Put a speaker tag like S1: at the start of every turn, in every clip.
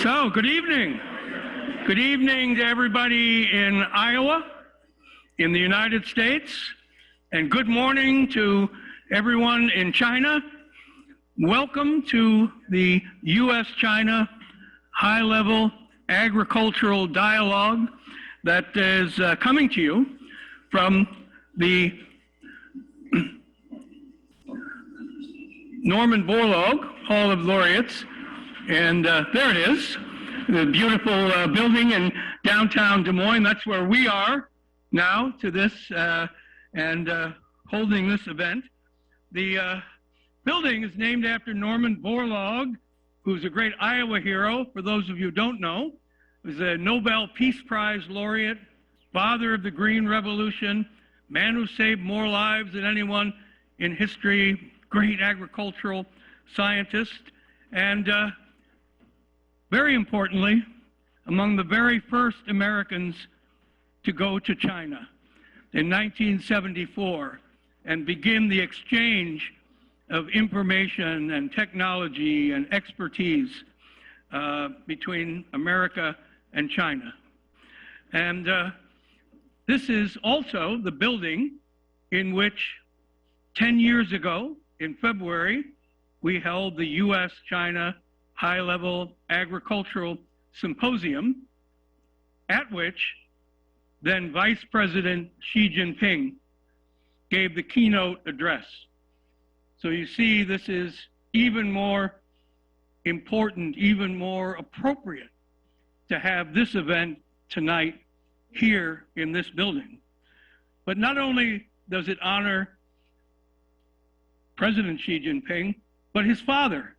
S1: So, good evening. Good evening to everybody in Iowa, in the United States, and good morning to everyone in China. Welcome to the U.S.-China high-level agricultural dialogue that is coming to you from the Norman Borlaug Hall of Laureates. And there it is, the beautiful building in downtown Des Moines. That's where we are now to this and holding this event. The building is named after Norman Borlaug, who's a great Iowa hero. For those of you who don't know, he was a Nobel Peace Prize laureate, father of the Green Revolution, man who saved more lives than anyone in history, great agricultural scientist, and very importantly, among the very first Americans to go to China in 1974 and begin the exchange of information and technology and expertise between America and China. And this is also the building in which 10 years ago, in February, we held the U.S.-China high-level agricultural symposium, at which then Vice President Xi Jinping gave the keynote address. So you see, this is even more important, even more appropriate to have this event tonight here in this building. But not only does it honor President Xi Jinping, but his father,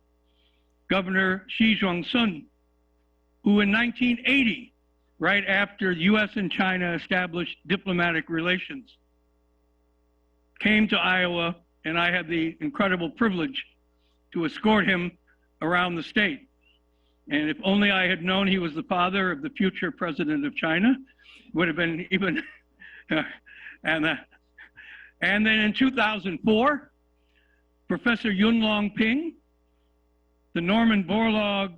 S1: Governor Xi Zhongsun, who in 1980, right after the U.S. and China established diplomatic relations, came to Iowa, and I had the incredible privilege to escort him around the state. And if only I had known he was the father of the future president of China, would have been even, and then in 2004, Professor Yunlong Ping, the Norman Borlaug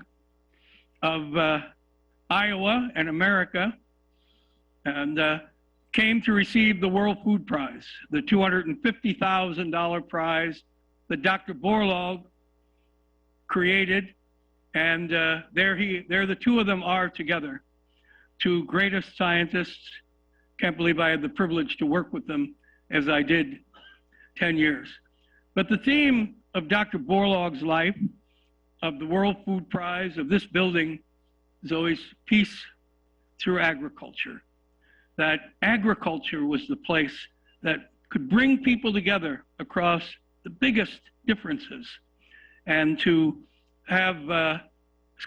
S1: of Iowa and America, and came to receive the World Food Prize, the $250,000 prize that Dr. Borlaug created, and there the two of them are together, two greatest scientists. Can't believe I had the privilege to work with them as I did 10 years. But the theme of Dr. Borlaug's life, of the World Food Prize, of this building, is always peace through agriculture. That agriculture was the place that could bring people together across the biggest differences and to have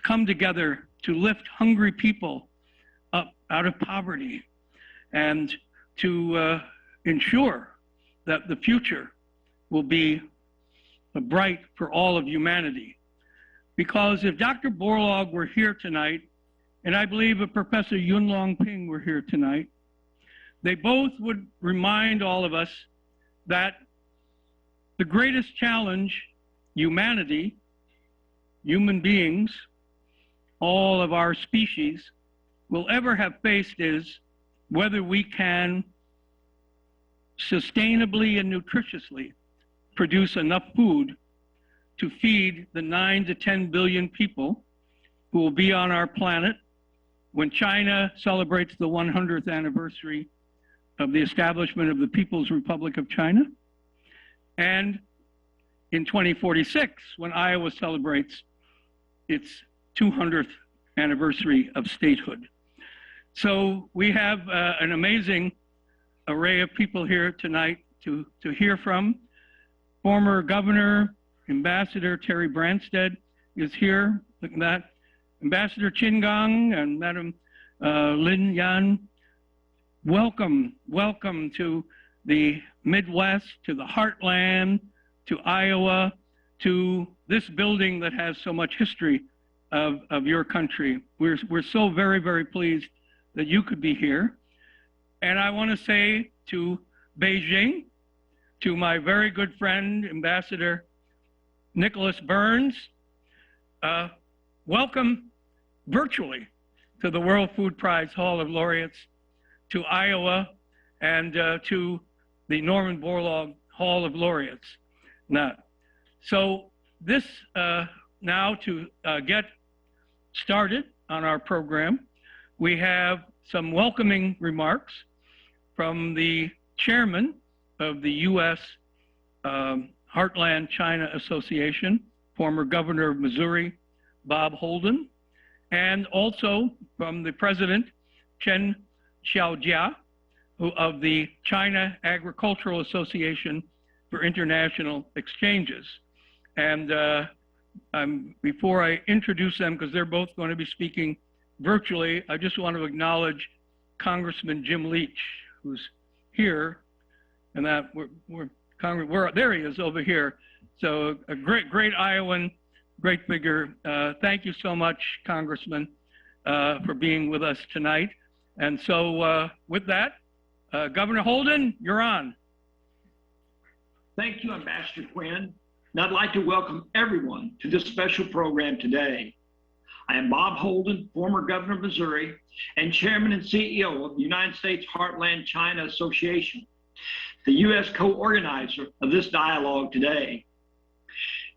S1: come together to lift hungry people up out of poverty and to ensure that the future will be bright for all of humanity. Because if Dr. Borlaug were here tonight, and I believe if Professor Yunlong Ping were here tonight, they both would remind all of us that the greatest challenge humanity, human beings, all of our species, will ever have faced is whether we can sustainably and nutritiously produce enough food to feed the 9 to 10 billion people who will be on our planet when China celebrates the 100th anniversary of the establishment of the People's Republic of China, and in 2046, when Iowa celebrates its 200th anniversary of statehood. So we have an amazing array of people here tonight to hear from. Former Governor, Ambassador Terry Branstad is here. Look at that. Ambassador Qin Gang and Madam Lin Yan, welcome to the Midwest, to the heartland, to Iowa, to this building that has so much history of your country. We're so very, very pleased that you could be here. And I want to say to Beijing, to my very good friend, Ambassador Nicholas Burns, welcome virtually to the World Food Prize Hall of Laureates, to Iowa, and to the Norman Borlaug Hall of Laureates. Now, so this now to get started on our program, we have some welcoming remarks from the chairman of the U.S. Heartland China Association, former governor of Missouri, Bob Holden, and also from the president, Chen Xiaojia, of the China Agricultural Association for International Exchanges. And before I introduce them, because they're both going to be speaking virtually, I just want to acknowledge Congressman Jim Leach, who's here, and that there he is over here. So a great Iowan, great figure. Thank you so much, Congressman, for being with us tonight. And so with that, Governor Holden, you're on.
S2: Thank you, Ambassador Quinn. And I'd like to welcome everyone to this special program today. I am Bob Holden, former governor of Missouri and chairman and CEO of the United States Heartland China Association, the U.S. co-organizer of this dialogue today.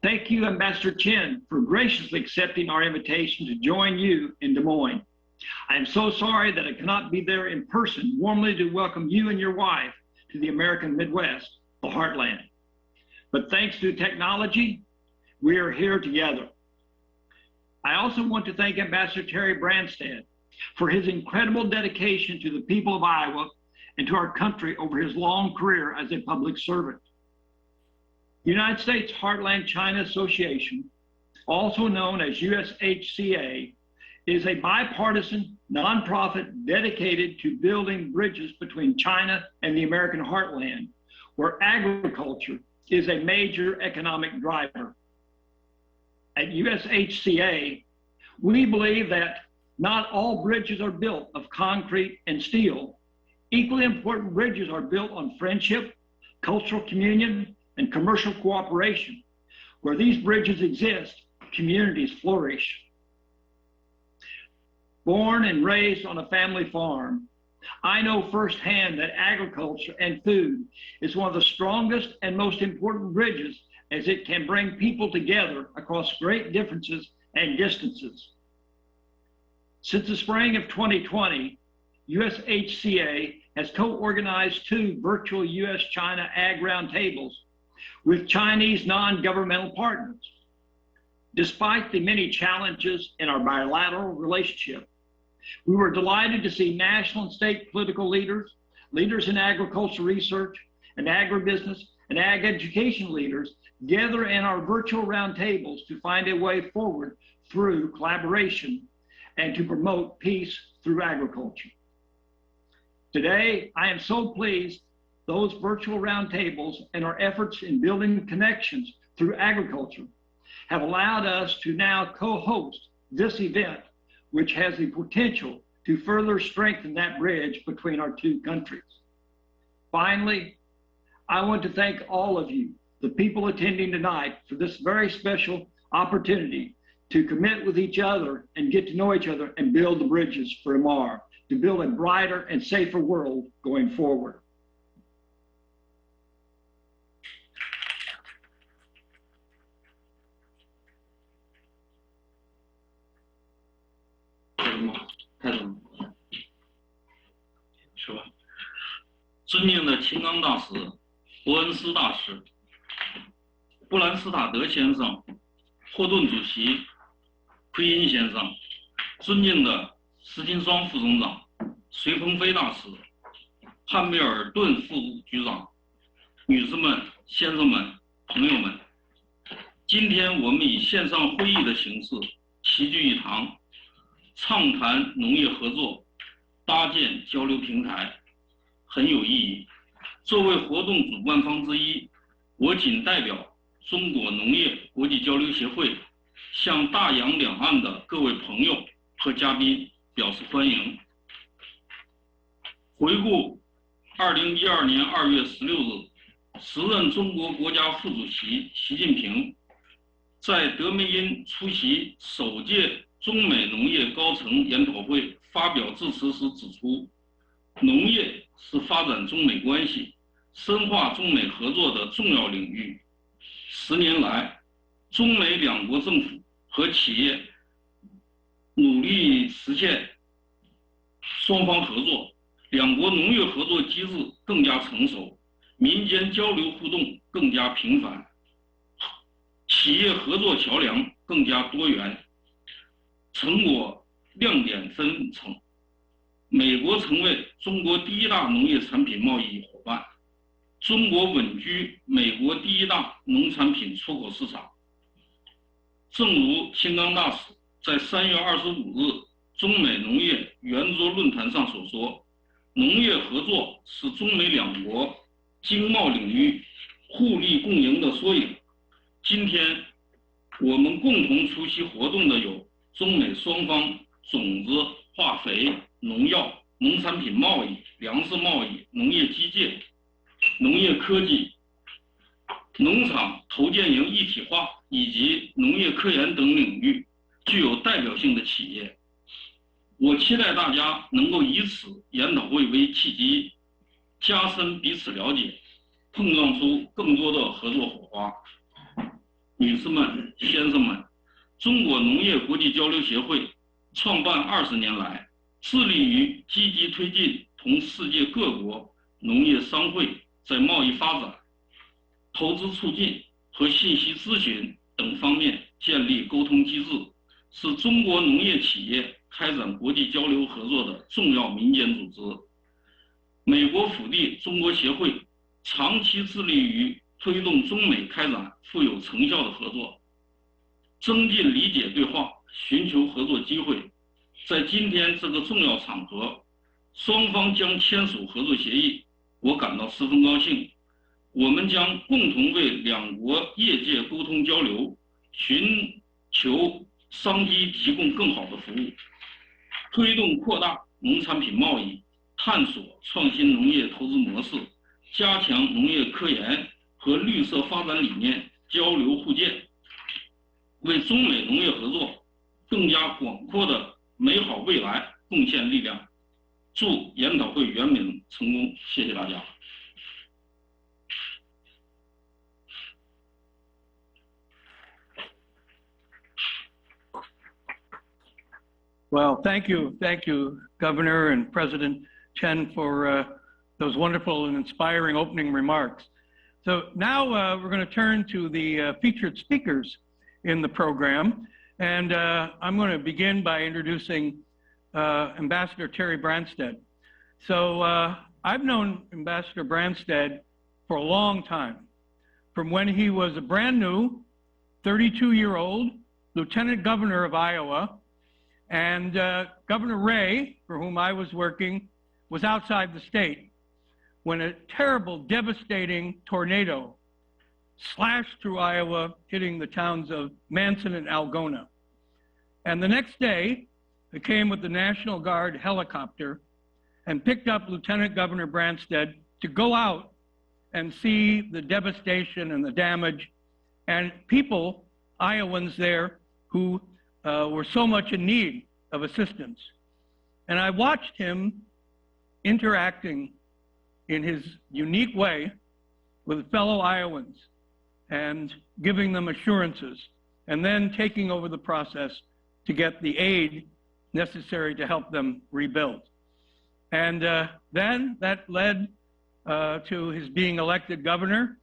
S2: Thank you, Ambassador Chen, for graciously accepting our invitation to join you in Des Moines. I am so sorry that I cannot be there in person warmly to welcome you and your wife to the American Midwest, the Heartland. But thanks to technology, we are here together. I also want to thank Ambassador Terry Branstad for his incredible dedication to the people of Iowa and to our country over his long career as a public servant. The United States Heartland China Association, also known as USHCA, is a bipartisan nonprofit dedicated to building bridges between China and the American heartland, where agriculture is a major economic driver. At USHCA, we believe that not all bridges are built of concrete and steel. Equally important bridges are built on friendship, cultural communion, and commercial cooperation. Where these bridges exist, communities flourish. Born and raised on a family farm, I know firsthand that agriculture and food is one of the strongest and most important bridges, as it can bring people together across great differences and distances. Since the spring of 2020, USHCA has co-organized 2 virtual US-China Ag Roundtables with Chinese non-governmental partners. Despite the many challenges in our bilateral relationship, we were delighted to see national and state political leaders, leaders in agricultural research and agribusiness, and ag education leaders gather in our virtual roundtables to find a way forward through collaboration and to promote peace through agriculture. Today, I am so pleased those virtual roundtables and our efforts in building connections through agriculture have allowed us to now co-host this event, which has the potential to further strengthen that bridge between our 2 countries. Finally, I want to thank all of you, the people attending tonight, for this very special opportunity to commit with each other and get to know each other and build the bridges for tomorrow, to build a brighter and safer world going forward.
S3: 是吧？尊敬的秦刚大使、伯恩斯大使、布兰斯塔德先生、霍顿主席、奎因先生，尊敬的石金双副总长、隋鹏飞大使、汉密尔顿副局长，女士们、先生们、朋友们，今天我们以线上会议的形式齐聚一堂，畅谈农业合作，搭建交流平台，很有意义。作为活动主办方之一，我谨代表中国农业国际交流协会，向大洋两岸的各位朋友和嘉宾表示欢迎。回顾2012年2月16日，时任中国国家副主席习近平在德梅因出席首届中美农业高层研讨会发表致辞时指出，农业是发展中美关系、深化中美合作的重要领域。10年来，中美两国政府和企业努力实现双方合作，两国农业合作机制更加成熟，民间交流互动更加频繁，企业合作桥梁更加多元，成果亮点纷呈。美国成为中国第一大农业产品贸易伙伴，中国稳居美国第一大农产品出口市场。正如青冈大使在3月25日中美农业圆桌论坛上所说，农业合作是中美两国经贸领域互利共赢的缩影。今天我们共同出席活动的有中美双方种子、化肥、农药、农产品贸易、粮食贸易、农业基建、农业科技、农场投建营一体化以及农业科研等领域具有代表性的企业。我期待大家能够以此研讨会为契机，加深彼此了解，碰撞出更多的合作火花。女士们、先生们，中国农业国际交流协会创办20年来，致力于积极推进同世界各国农业商会在贸易发展、投资促进和信息咨询等方面建立沟通机制，是中国农业企业开展国际交流合作的重要民间组织。美国属地中国协会长期致力于推动中美开展富有成效的合作，增进理解对话，寻求合作机会。在今天这个重要场合，双方将签署合作协议，我感到十分高兴。我们将共同为两国业界沟通交流，寻求商机提供更好的服务，推动扩大农产品贸易，探索创新农业投资模式，加强农业科研和绿色发展理念交流互鉴，为中美农业合作更加广阔的美好未来贡献力量。祝研讨会圆满成功，谢谢大家。
S1: Well, thank you, Governor and President Chen, for those wonderful and inspiring opening remarks. So now we're going to turn to the featured speakers in the program, and I'm going to begin by introducing Ambassador Terry Branstad. So I've known Ambassador Branstad for a long time, from when he was a brand new 32-year-old Lieutenant Governor of Iowa, and Governor Ray, for whom I was working, was outside the state when a terrible, devastating tornado slashed through Iowa, hitting the towns of Manson and Algona. And the next day, it came with the National Guard helicopter and picked up Lieutenant Governor Branstad to go out and see the devastation and the damage, and people, Iowans there, who were so much in need of assistance. And I watched him interacting in his unique way with fellow Iowans and giving them assurances, and then taking over the process to get the aid necessary to help them rebuild. And then that led to his being elected governor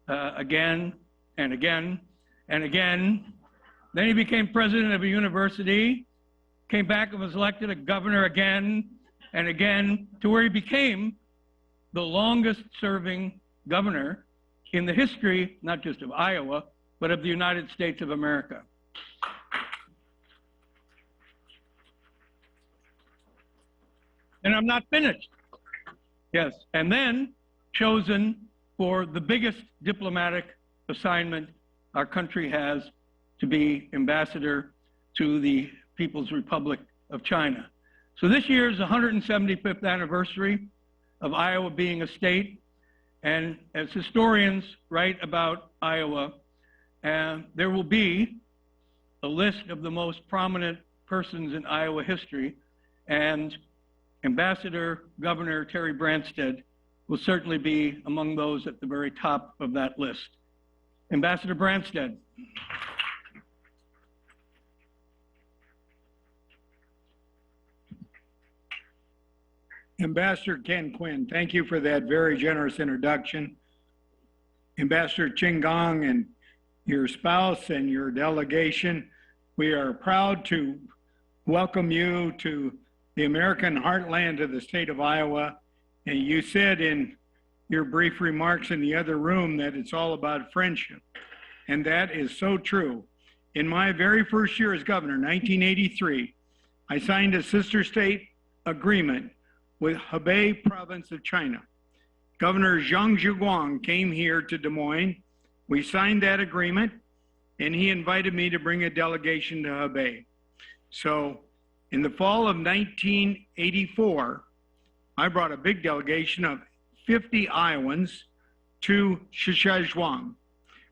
S1: again and again and again. Then he became president of a university, came back and was elected a governor again and again, to where he became the longest serving governor in the history, not just of Iowa, but of the United States of America. And I'm not finished. Yes, and then chosen for the biggest diplomatic assignment our country has, to be ambassador to the People's Republic of China. So this year is the 175th anniversary of Iowa being a state. And as historians write about Iowa, there will be a list of the most prominent persons in Iowa history, and Ambassador Governor Terry Branstad will certainly be among those at the very top of that list. Ambassador Branstad.
S4: Ambassador Ken Quinn, thank you for that very generous introduction. Ambassador Qin Gang and your spouse and your delegation, we are proud to welcome you to the American heartland of the state of Iowa. And you said in your brief remarks in the other room that it's all about friendship. And that is so true. In my very first year as governor, 1983, I signed a sister state agreement with Hebei province of China. Governor Zhang Zhiguang came here to Des Moines. We signed that agreement, and he invited me to bring a delegation to Hebei. So in the fall of 1984, I brought a big delegation of 50 Iowans to Saskatchewan.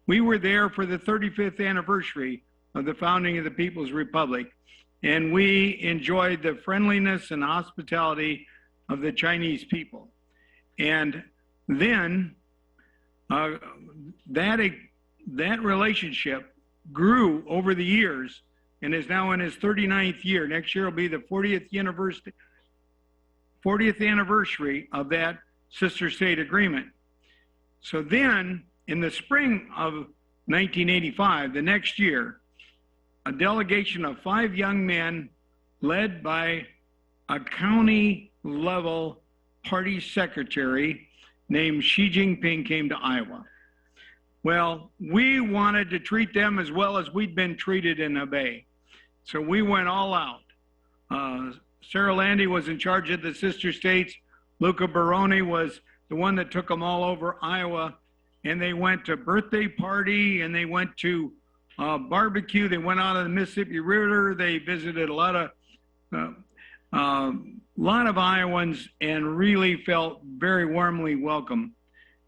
S4: We were there for the 35th anniversary of the founding of the People's Republic, and we enjoyed the friendliness and hospitality of the Chinese people. And then that relationship grew over the years and is now in its 39th year. Next year will be the 40th anniversary of that sister state agreement. So then in the spring of 1985, the next year, a delegation of 5 young men led by a county level party secretary named Xi Jinping came to Iowa. Well, we wanted to treat them as well as we'd been treated in Hebei. So we went all out. Sarah Landy was in charge of the sister states. Luca Baroni was the one that took them all over Iowa. And they went to birthday party and they went to barbecue. They went out on the Mississippi River. They visited a lot of Iowans and really felt very warmly welcome.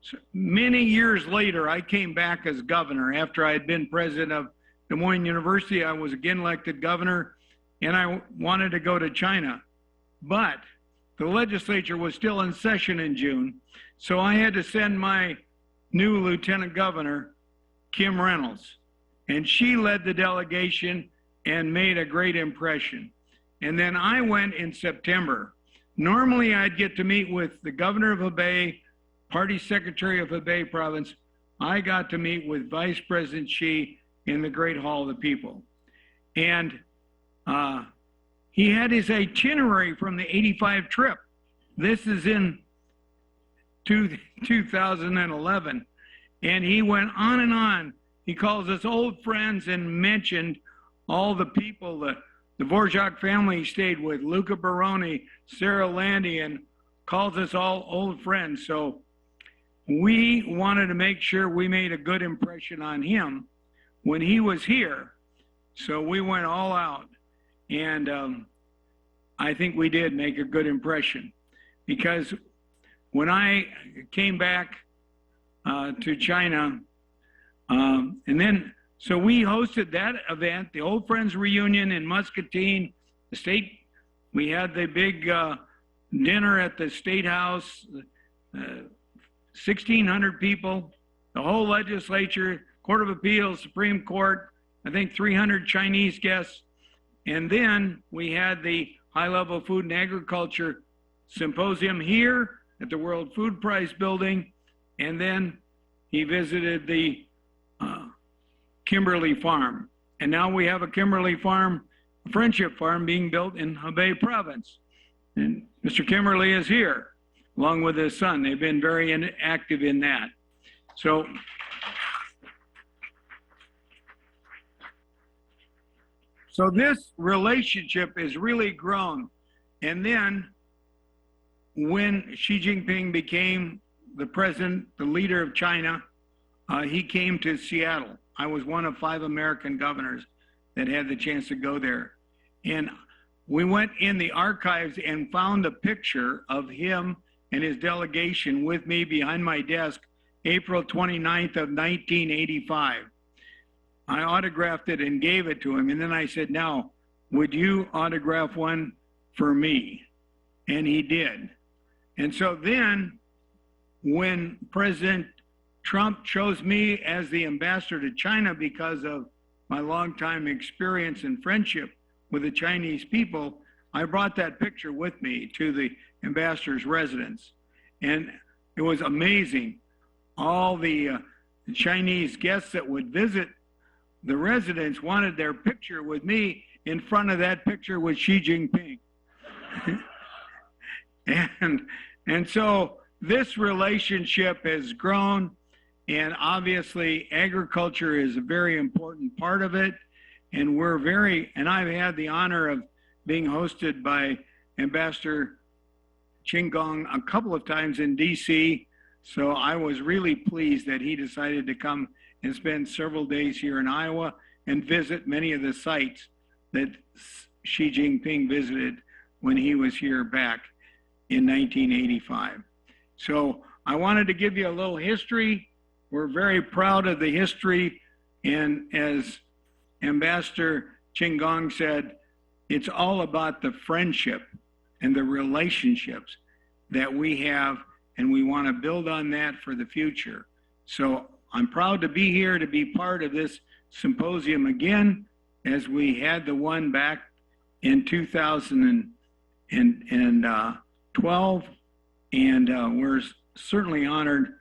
S4: So many years later, I came back as governor after I had been president of Des Moines University. I was again elected governor, and I wanted to go to China. But the legislature was still in session in June, so I had to send my new lieutenant governor, Kim Reynolds, and she led the delegation and made a great impression. And then I went in September. Normally I'd get to meet with the governor of Hebei, party secretary of Hebei province. I got to meet with Vice President Xi in the Great Hall of the People. And he had his itinerary from the 85 trip. This is in 2011. And he went on and on. He calls us old friends and mentioned all the people, the Dvorak family he stayed with, Luca Baroni, Sarah Landy, and calls us all old friends. So we wanted to make sure we made a good impression on him when he was here. So we went all out. And I think we did make a good impression, because when I came back to China, and then, so we hosted that event, the Old Friends Reunion in Muscatine, the state. We had the big dinner at the State House, 1,600 people, the whole legislature, Court of Appeals, Supreme Court, I think 300 Chinese guests. And then we had the high-level food and agriculture symposium here at the World Food Prize building. And then he visited the Kimberly Farm. And now we have a Kimberly Farm, a friendship farm being built in Hebei province. And Mr. Kimberly is here, along with his son. They've been very active in that. So this relationship has really grown. And then when Xi Jinping became the president, the leader of China, he came to Seattle. I was one of 5 American governors that had the chance to go there. And we went in the archives and found a picture of him and his delegation with me behind my desk, April 29th of 1985. I autographed it and gave it to him. And then I said, now, would you autograph one for me? And he did. And so then when President Trump chose me as the ambassador to China because of my longtime experience and friendship with the Chinese people, I brought that picture with me to the ambassador's residence. And it was amazing. All the Chinese guests that would visit the residence wanted their picture with me in front of that picture with Xi Jinping. and so this relationship has grown, and obviously agriculture is a very important part of it. And I've had the honor of being hosted by Ambassador Qin Gang a couple of times in DC. So I was really pleased that he decided to come and spend several days here in Iowa and visit many of the sites that Xi Jinping visited when he was here back in 1985. So I wanted to give you a little history. We're very proud of the history. And as Ambassador Qin Gang said, it's all about the friendship and the relationships that we have, and we want to build on that for the future. So I'm proud to be here to be part of this symposium again, as we had the one back in 2012. And we're certainly honored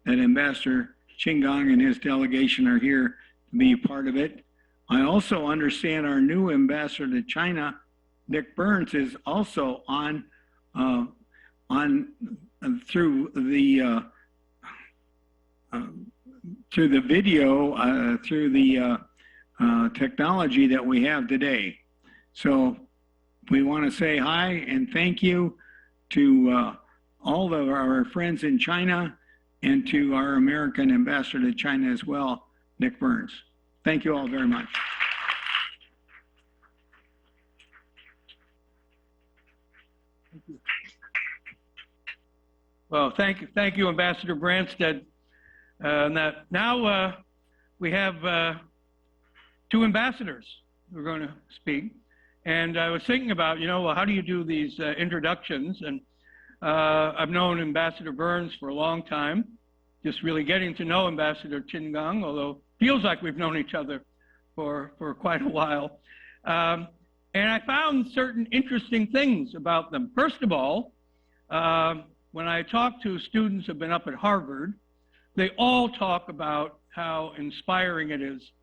S4: that Ambassador Qin Gang and his delegation are here to be part of it. I also understand our new ambassador to China, Nick Burns, is also on through the video, through the technology that we have today. So we want to say hi and thank you to all of our friends in China and to our American ambassador to China as well, Nick Burns. Thank you all very much.
S1: Well, thank you, Ambassador Branstad. Now we have two ambassadors who are going to speak. And I was thinking about, well, how do you do these introductions? And I've known Ambassador Burns for a long time, just really getting to know Ambassador Qin Gang, although it feels like we've known each other for quite a while. And I found certain interesting things about them. First of all, when I talk to students who've been up at Harvard, they all talk about how inspiring it is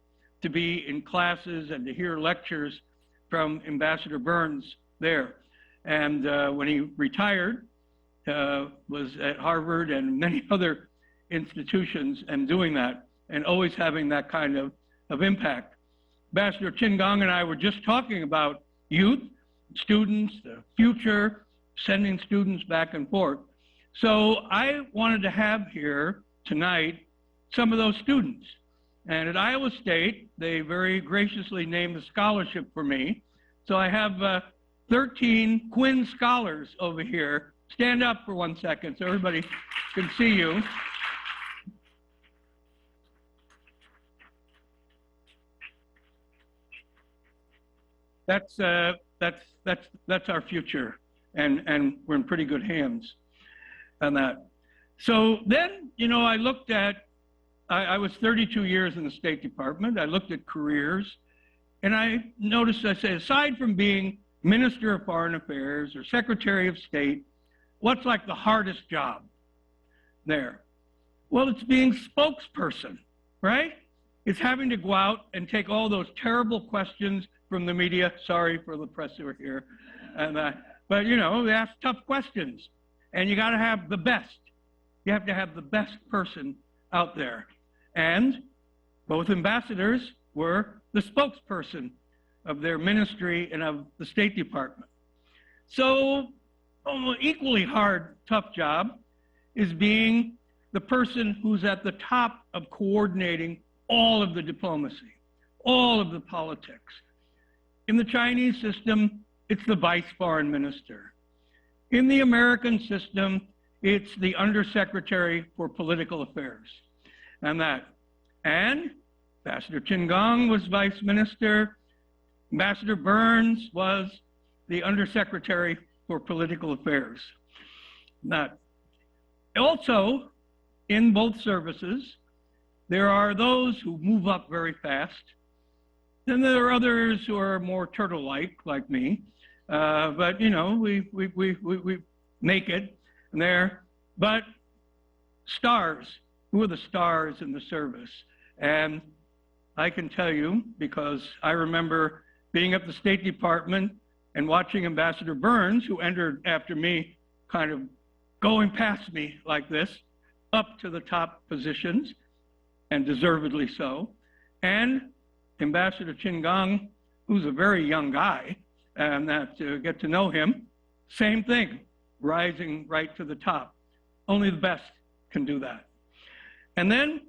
S1: to be in classes and to hear lectures from Ambassador Burns there. And when he retired, was at Harvard and many other institutions and doing that and always having that kind of impact. Ambassador Qin Gang and I were just talking about youth, students, the future, sending students back and forth. So I wanted to have here tonight some of those students. And at Iowa State, they very graciously named a scholarship for me. So I have 13 Quinn scholars over here. Stand up for 1 second so everybody can see you. That's our future, and we're in pretty good hands on that. So then, I looked at, I was 32 years in the State Department. I looked at careers, and I noticed, I said, aside from being Minister of Foreign Affairs or Secretary of State, what's like the hardest job there? Well, it's being spokesperson, right? It's having to go out and take all those terrible questions from the media. Sorry for the press who are here. But, they ask tough questions. And you got to have the best. You have to have the best person out there. And both ambassadors were the spokesperson of their ministry and of the State Department. So, equally hard, tough job is being the person who's at the top of coordinating all of the diplomacy, all of the politics. In the Chinese system, it's the vice foreign minister. In the American system, it's the undersecretary for political affairs. And Ambassador Qin Gang was vice minister. Ambassador Burns was the Undersecretary for Political Affairs. Not. Also, in both services, there are those who move up very fast, and there are others who are more turtle-like me. But you know, we make it there. But stars, who are the stars in the service? And I can tell you, because I remember being at the State Department and watching Ambassador Burns, who entered after me, kind of going past me like this, up to the top positions, and deservedly so. And Ambassador Qin Gang, who's a very young guy, and that to get to know him, same thing, rising right to the top. Only the best can do that. And then,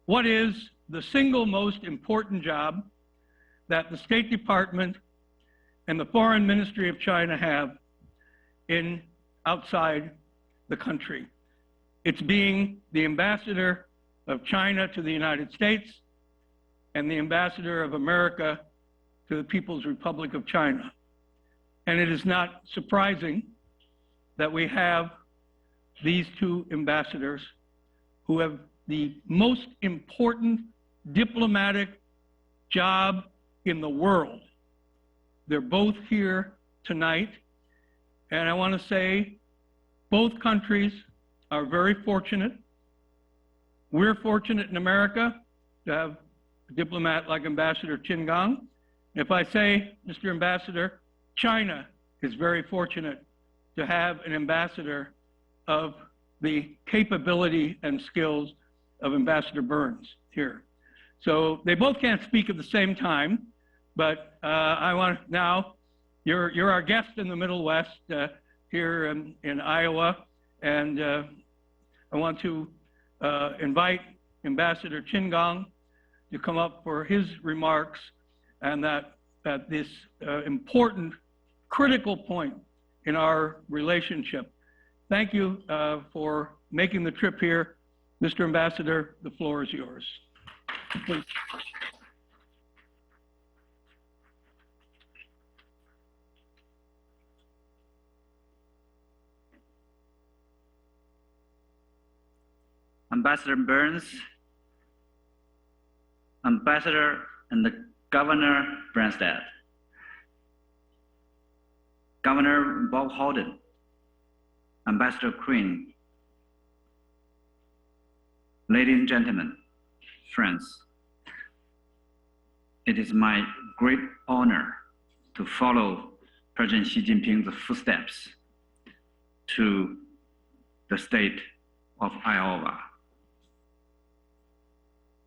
S1: what is the single most important job that the State Department and the Foreign Ministry of China have outside the country? It's being the ambassador of China to the United States and the ambassador of America to the People's Republic of China. And it is not surprising that we have these two ambassadors who have the most important diplomatic job in the world. They're both here tonight, and I want to say both countries are very fortunate. We're fortunate in America to have a diplomat like Ambassador Qin Gang. If I say, Mr. Ambassador, China is very fortunate to have an ambassador of the capability and skills of Ambassador Burns here. So they both can't speak at the same time, but I want now, you're our guest in the Middle West here in Iowa, and I want to invite Ambassador Qin Gang to come up for his remarks, and that this important, critical point in our relationship. Thank you for making the trip here. Mr. Ambassador, the floor is yours. Please.
S5: Ambassador Burns, Ambassador and the Governor Branstad, Governor Bob Holden, Ambassador Quinn, ladies and gentlemen, friends, it is my great honor to follow President Xi Jinping's footsteps to the state of Iowa.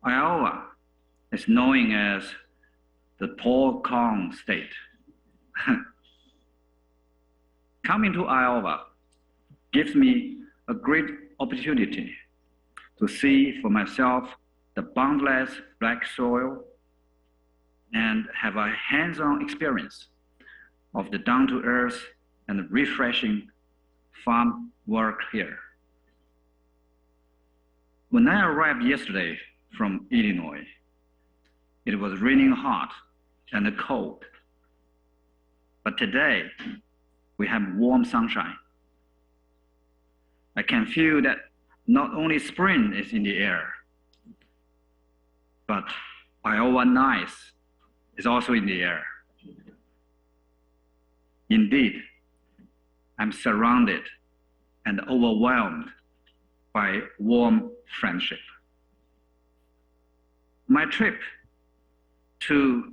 S5: Iowa is known as the tall corn state. Coming to Iowa gives me a great opportunity to see for myself the boundless black soil and have a hands-on experience of the down-to-earth and refreshing farm work here. When I arrived yesterday from Illinois, it was raining hot and cold. But today, we have warm sunshine. I can feel that not only spring is in the air, but Iowa nice is also in the air. Indeed, I'm surrounded and overwhelmed by warm friendship. My trip to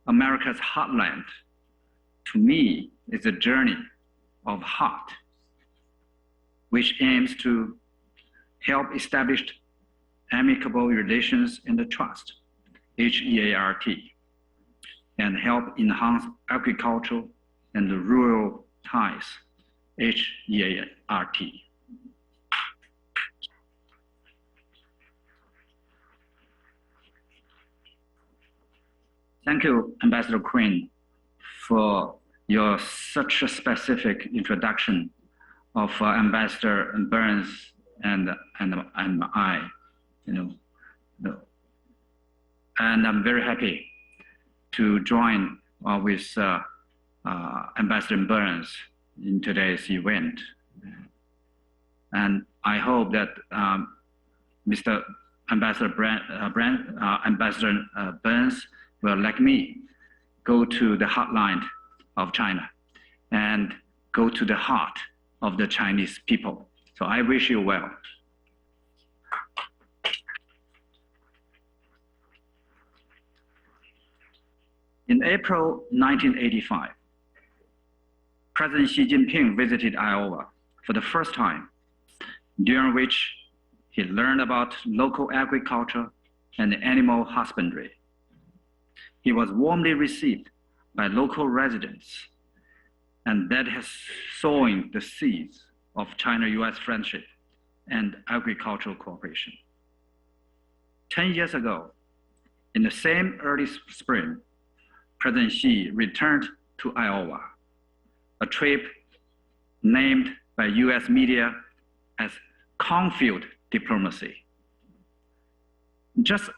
S5: America's heartland, to me, is a journey of heart, which aims to help establish amicable relations and trust, HEART, and help enhance agricultural and rural ties, HEART. Thank you, Ambassador Quinn, for your such a specific introduction of Ambassador Burns and I, and I'm very happy to join with Ambassador Burns in today's event. And I hope that Mr. Ambassador Burns will, like me, go to the heartland of China and go to the heart of the Chinese people. So I wish you well. In April 1985, President Xi Jinping visited Iowa for the first time, during which he learned about local agriculture and animal husbandry. He was warmly received by local residents, and that has sown the seeds of China-US friendship and agricultural cooperation. 10 years ago, in the same early spring, President Xi returned to Iowa, a trip named by US media as cornfield diplomacy. Just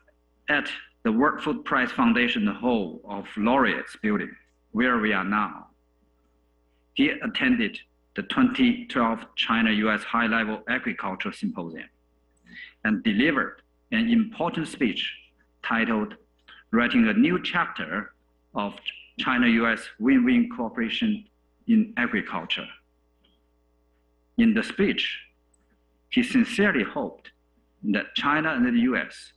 S5: at the World Food Prize Foundation Hall of Laureates building, where we are now, he attended the 2012 China-US High-Level Agriculture Symposium and delivered an important speech titled "Writing a New Chapter of China-US Win-Win Cooperation in Agriculture." In the speech, he sincerely hoped that China and the US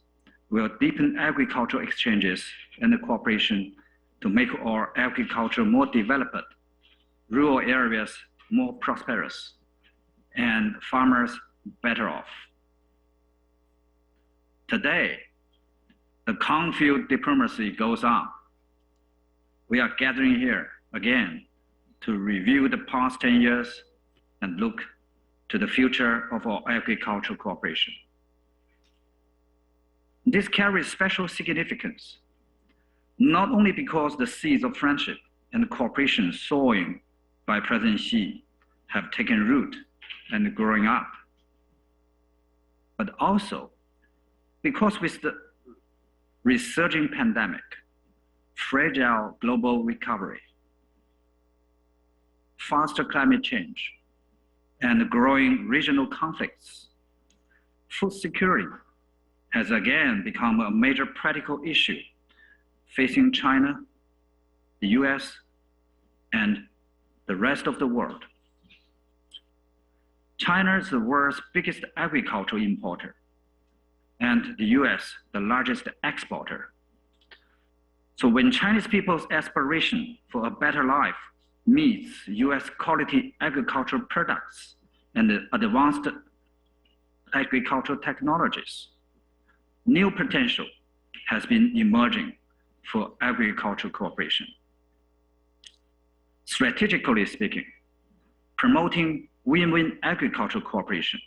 S5: will deepen agricultural exchanges and cooperation to make our agriculture more developed, rural areas more prosperous, and farmers better off. Today, the cornfield diplomacy goes on. We are gathering here again to review the past 10 years and look to the future of our agricultural cooperation. This carries special significance, not only because the seeds of friendship and cooperation sown by President Xi have taken root and growing up, but also because with the resurging pandemic, fragile global recovery, faster climate change, and growing regional conflicts, food security has again become a major practical issue facing China, the US, and the rest of the world. China is the world's biggest agricultural importer, and the US the largest exporter. So when Chinese people's aspiration for a better life meets US quality agricultural products and advanced agricultural technologies, new potential has been emerging for agricultural cooperation. Strategically speaking, promoting win-win agricultural cooperation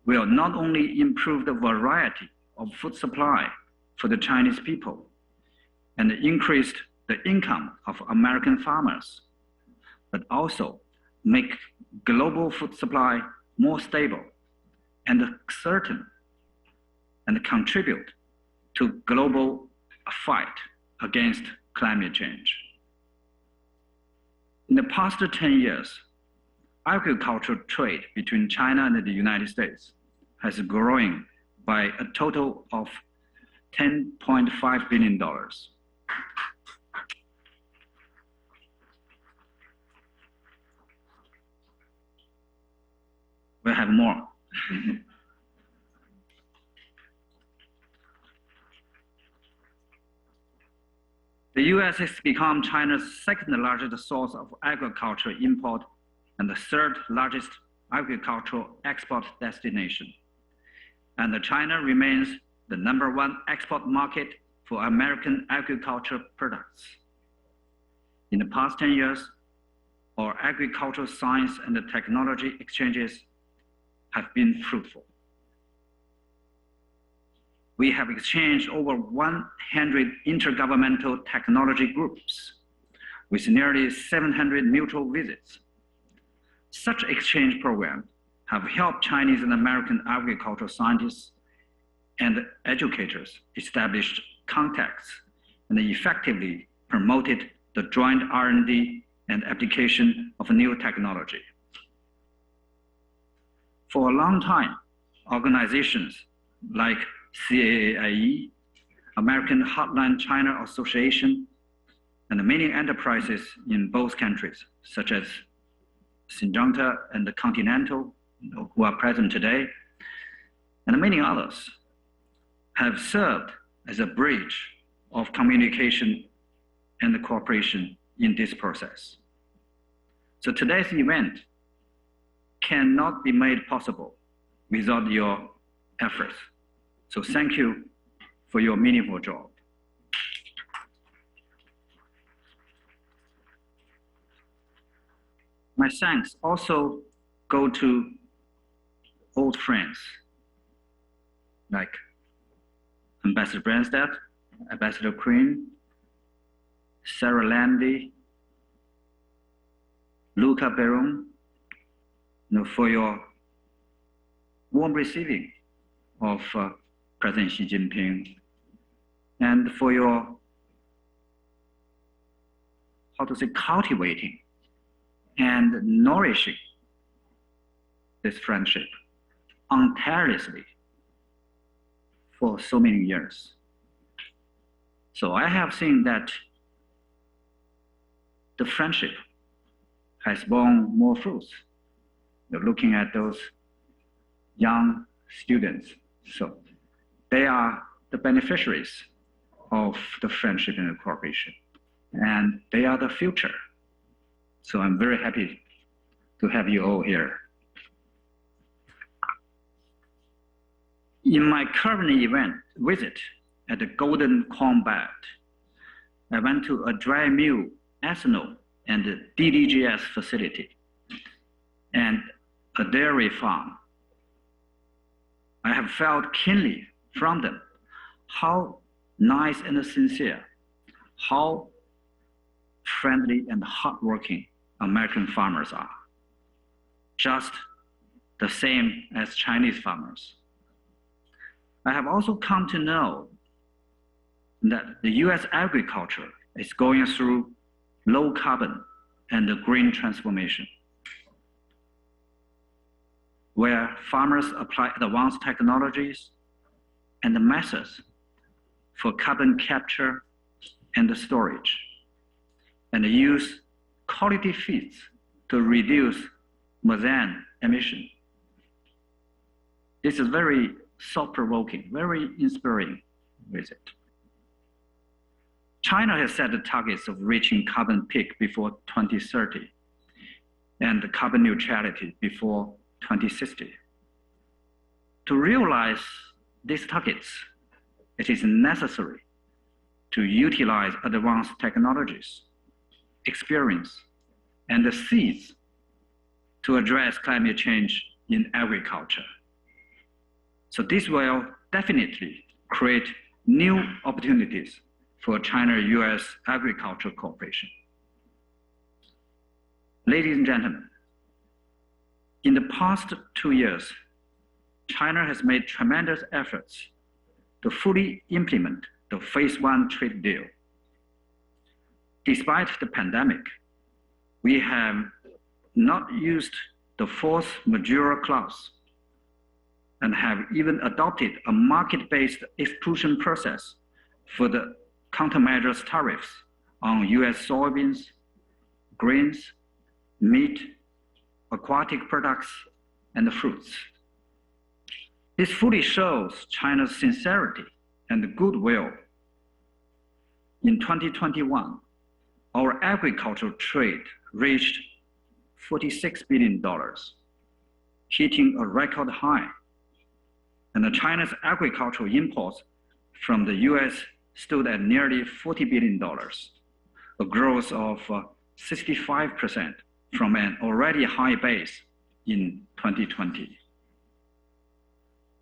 S5: will not only improve the variety of food supply for the Chinese people and increase the income of American farmers, but also make global food supply more stable and certain, and contribute to global fight against climate change. In the past 10 years, agricultural trade between China and the United States has grown by a total of $10.5 billion. We'll have more. The US has become China's second largest source of agricultural import and the third largest agricultural export destination. And China remains the #1 export market for American agricultural products. In the past 10 years, our agricultural science and technology exchanges have been fruitful. We have exchanged over 100 intergovernmental technology groups with nearly 700 mutual visits. Such exchange programs have helped Chinese and American agricultural scientists and educators establish contacts and effectively promoted the joint R&D and application of new technology. For a long time, organizations like CAAIE, American Heartland China Association, and many enterprises in both countries, such as Syngenta and the Continental, who are present today, and many others, have served as a bridge of communication and cooperation in this process. So today's event cannot be made possible without your efforts. So thank you for your meaningful job. My thanks also go to old friends like Ambassador Branstad, Ambassador Quinn, Sarah Landy, Luca Baron, for your warm receiving of President Xi Jinping, and for your, cultivating and nourishing this friendship tirelessly for so many years. So I have seen that the friendship has borne more fruits. You're looking at those young students. So they are the beneficiaries of the friendship and the cooperation, and they are the future. So I'm very happy to have you all here. In my current visit at the Golden Corn Belt, I went to a dry mill, ethanol, and DDGS facility, and a dairy farm. I have felt keenly from them how nice and sincere, how friendly and hardworking American farmers are, just the same as Chinese farmers. I have also come to know that the US agriculture is going through low carbon and the green transformation, where farmers apply advanced technologies and methods for carbon capture and storage, and use quality feeds to reduce methane emission. This is very thought-provoking, very inspiring visit. China has set the targets of reaching carbon peak before 2030 and carbon neutrality before 2060. To realize these targets, it is necessary to utilize advanced technologies, experience, and the seeds to address climate change in agriculture. So this will definitely create new opportunities for China-US agricultural cooperation. Ladies and gentlemen, in the past 2 years, China has made tremendous efforts to fully implement the Phase 1 trade deal. Despite the pandemic, we have not used the force majeure clause and have even adopted a market-based exclusion process for the countermeasures tariffs on US soybeans, grains, meat, aquatic products, and fruits. This fully shows China's sincerity and goodwill. In 2021, our agricultural trade reached $46 billion, hitting a record high. And China's agricultural imports from the US stood at nearly $40 billion, a growth of 65% from an already high base in 2020.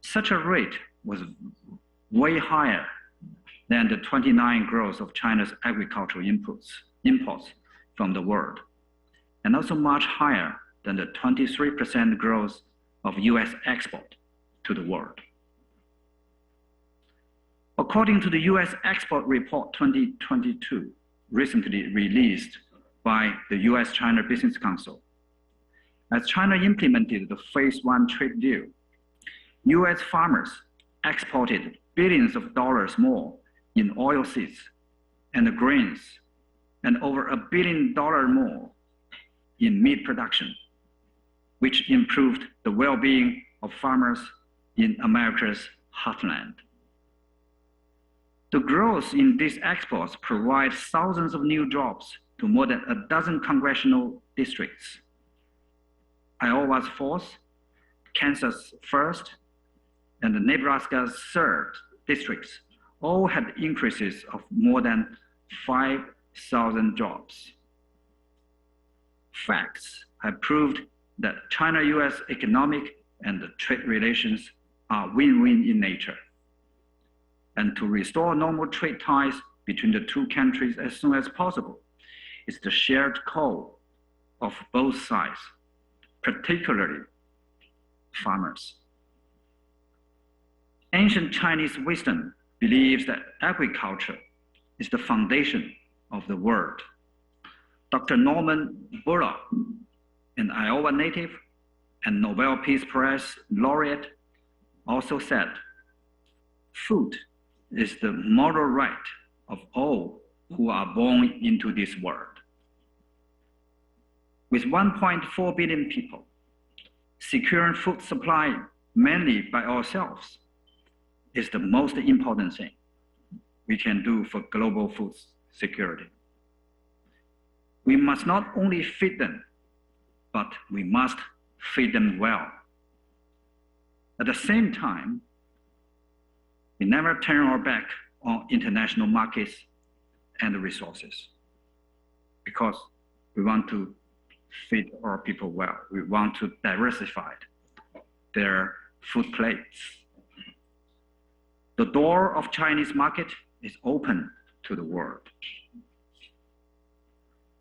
S5: Such a rate was way higher than the 29% growth of China's agricultural imports from the world, and also much higher than the 23% growth of US export to the world. According to the U.S. Export Report 2022, recently released by the U.S.-China Business Council, as China implemented the Phase 1 trade deal, U.S. farmers exported billions of dollars more in oilseeds and grains, and over $1 billion more in meat production, which improved the well-being of farmers in America's heartland. The growth in these exports provides thousands of new jobs to more than a dozen congressional districts. Iowa's 4th, Kansas 1st, and Nebraska's 3rd districts all had increases of more than 5,000 jobs. Facts have proved that China-US economic and trade relations are win-win in nature. And to restore normal trade ties between the two countries as soon as possible is the shared goal of both sides, particularly farmers. Ancient Chinese wisdom believes that agriculture is the foundation of the world. Dr. Norman Borlaug, an Iowa native and Nobel Peace Prize laureate, also said, "Food is the moral right of all who are born into this world." With 1.4 billion people, securing food supply mainly by ourselves is the most important thing we can do for global food security. We must not only feed them, but we must feed them well. At the same time, we never turn our back on international markets and resources because we want to feed our people well. We want to diversify their food plates. The door of Chinese market is open to the world.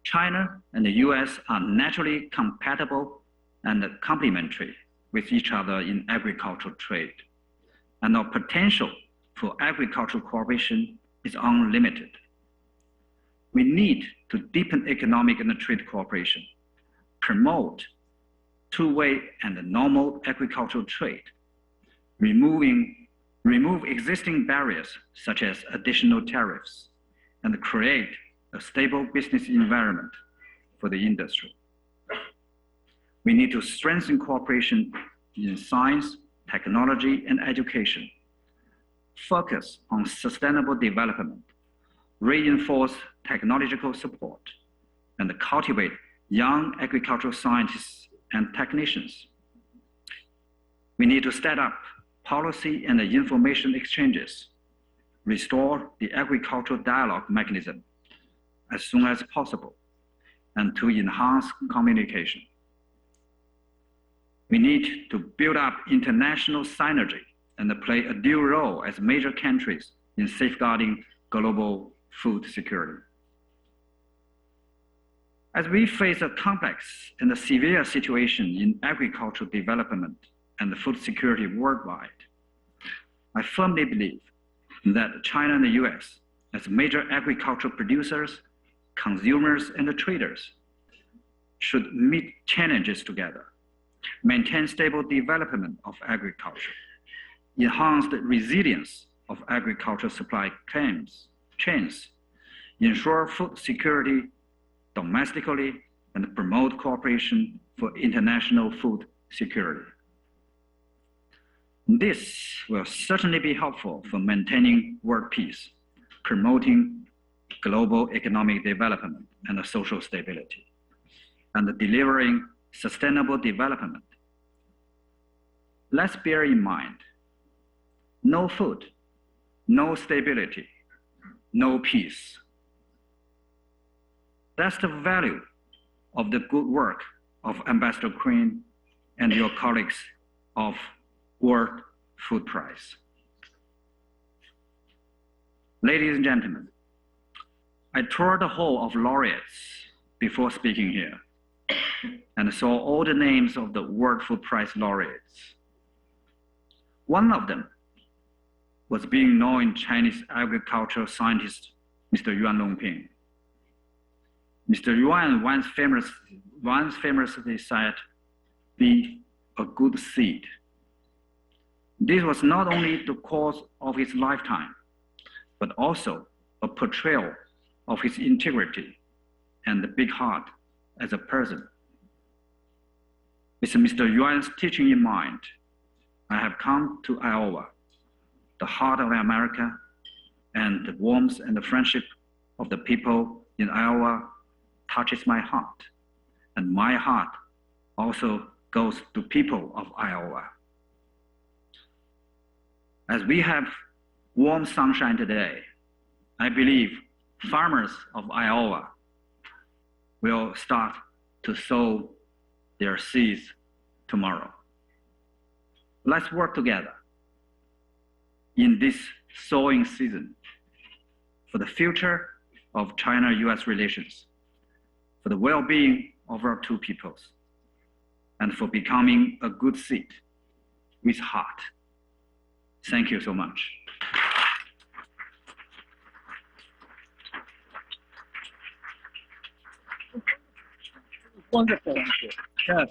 S5: China and the US are naturally compatible and complementary with each other in agricultural trade, and our potential for agricultural cooperation is unlimited. We need to deepen economic and trade cooperation, promote two-way and normal agricultural trade, remove existing barriers such as additional tariffs, and create a stable business environment for the industry. We need to strengthen cooperation in science, technology, and education, focus on sustainable development, reinforce technological support, and cultivate young agricultural scientists and technicians. We need to set up policy and information exchanges, restore the agricultural dialogue mechanism as soon as possible, and to enhance communication. We need to build up international synergy and play a dual role as major countries in safeguarding global food security. As we face a complex and a severe situation in agricultural development and food security worldwide, I firmly believe that China and the US, as major agricultural producers, consumers, and traders, should meet challenges together, maintain stable development of agriculture, enhance the resilience of agricultural supply chains, ensure food security domestically, and promote cooperation for international food security. This will certainly be helpful for maintaining world peace, promoting global economic development and social stability, and delivering sustainable development. Let's bear in mind, no food, no stability, no peace. That's the value of the good work of Ambassador Quinn and your colleagues of World Food Prize. Ladies and gentlemen, I toured the hall of laureates before speaking here and saw all the names of the World Food Prize laureates. One of them was being known Chinese agricultural scientist, Mr. Yuan Longping. Mr. Yuan once famously said, "Be a good seed." This was not only the cause of his lifetime, but also a portrayal of his integrity and the big heart as a person. With Mr. Yuan's teaching in mind, I have come to Iowa, the heart of America, and the warmth and the friendship of the people in Iowa touches my heart, and my heart also goes to people of Iowa. As we have warm sunshine today, I believe farmers of Iowa will start to sow their seeds tomorrow. Let's work together in this sowing season for the future of China-US relations, for the well-being of our two peoples, and for becoming a good seed with heart. Thank you so much.
S1: Wonderful. Yes.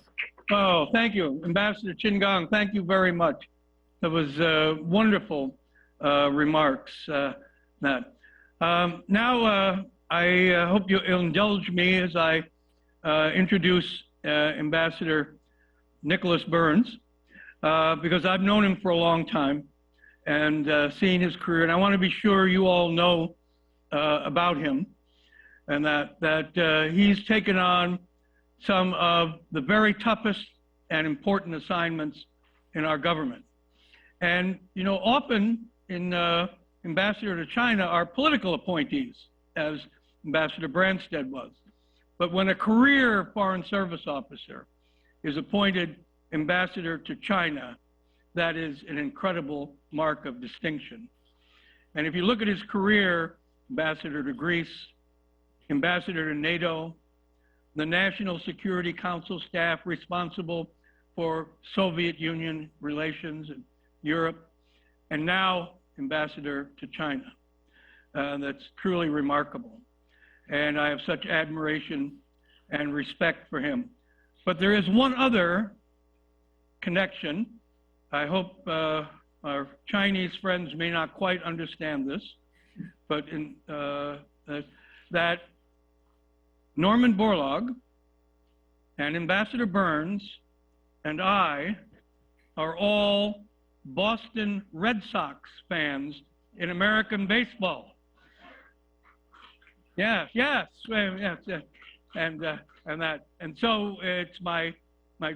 S1: Oh, thank you, Ambassador Qin Gang. Thank you very much. That was wonderful remarks, Matt. Now, I hope you'll indulge me as I introduce Ambassador Nicholas Burns, because I've known him for a long time and seen his career, and I want to be sure you all know about him, and that he's taken on some of the very toughest and important assignments in our government. And, you know, often in Ambassador to China are political appointees, as Ambassador Branstad was. But when a career Foreign Service officer is appointed Ambassador to China, that is an incredible mark of distinction. And if you look at his career, Ambassador to Greece, Ambassador to NATO, the National Security Council staff responsible for Soviet Union relations in Europe, and now Ambassador to China. That's truly remarkable. And I have such admiration and respect for him. But there is one other connection. I hope our Chinese friends may not quite understand this, but that Norman Borlaug and Ambassador Burns and I are all Boston Red Sox fans in American baseball. Yes, and so it's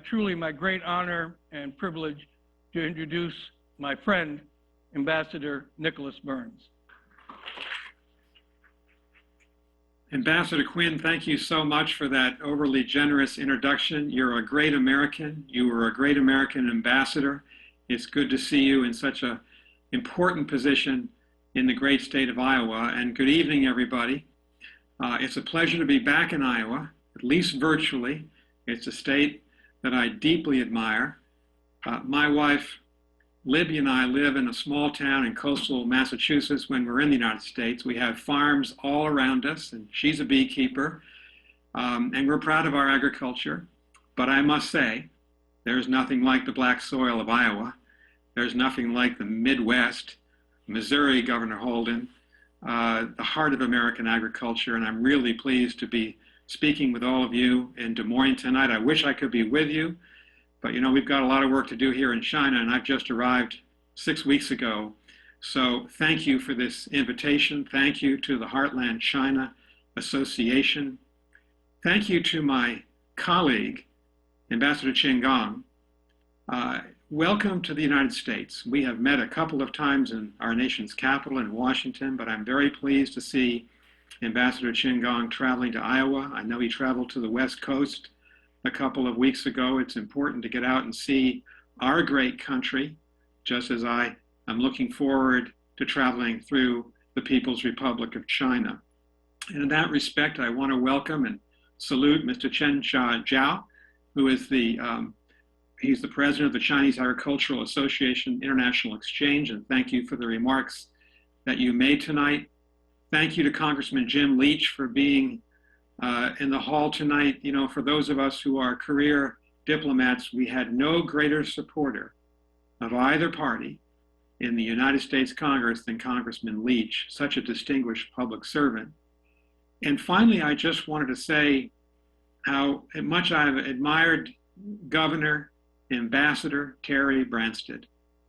S1: truly my great honor and privilege to introduce my friend, Ambassador Nicholas Burns.
S6: Ambassador Quinn, thank you so much for that overly generous introduction. You're a great American. You were a great American ambassador. It's good to see you in such an important position in the great state of Iowa. And good evening, everybody. It's a pleasure to be back in Iowa, at least virtually. It's a state that I deeply admire. My wife, Libby, and I live in a small town in coastal Massachusetts. When we're in the United States, we have farms all around us, and she's a beekeeper. And we're proud of our agriculture. But I must say, there's nothing like the black soil of Iowa. There's nothing like the Midwest, Missouri, Governor Holden, the heart of American agriculture. And I'm really pleased to be speaking with all of you in Des Moines tonight. I wish I could be with you. But, you know, we've got a lot of work to do here in China, and I've just arrived 6 weeks ago. So thank you for this invitation. Thank you to the Heartland China Association. Thank you to my colleague, Ambassador Qin Gang. Welcome to the United States. We have met a couple of times in our nation's capital in Washington, but I'm very pleased to see Ambassador Qin Gang traveling to Iowa. I know he traveled to the West Coast a couple of weeks ago. It's important to get out and see our great country, just as I am looking forward to traveling through the People's Republic of China. And in that respect, I want to welcome and salute Mr. Chen Zhao, who is the He's the president of the Chinese Agricultural Association International Exchange, and thank you for the remarks that you made tonight. Thank you to Congressman Jim Leach for being in the hall tonight. You know, for those of us who are career diplomats, we had no greater supporter of either party in the United States Congress than Congressman Leach, such a distinguished public servant. And finally, I just wanted to say how much I've admired Governor Ambassador Terry Branstad.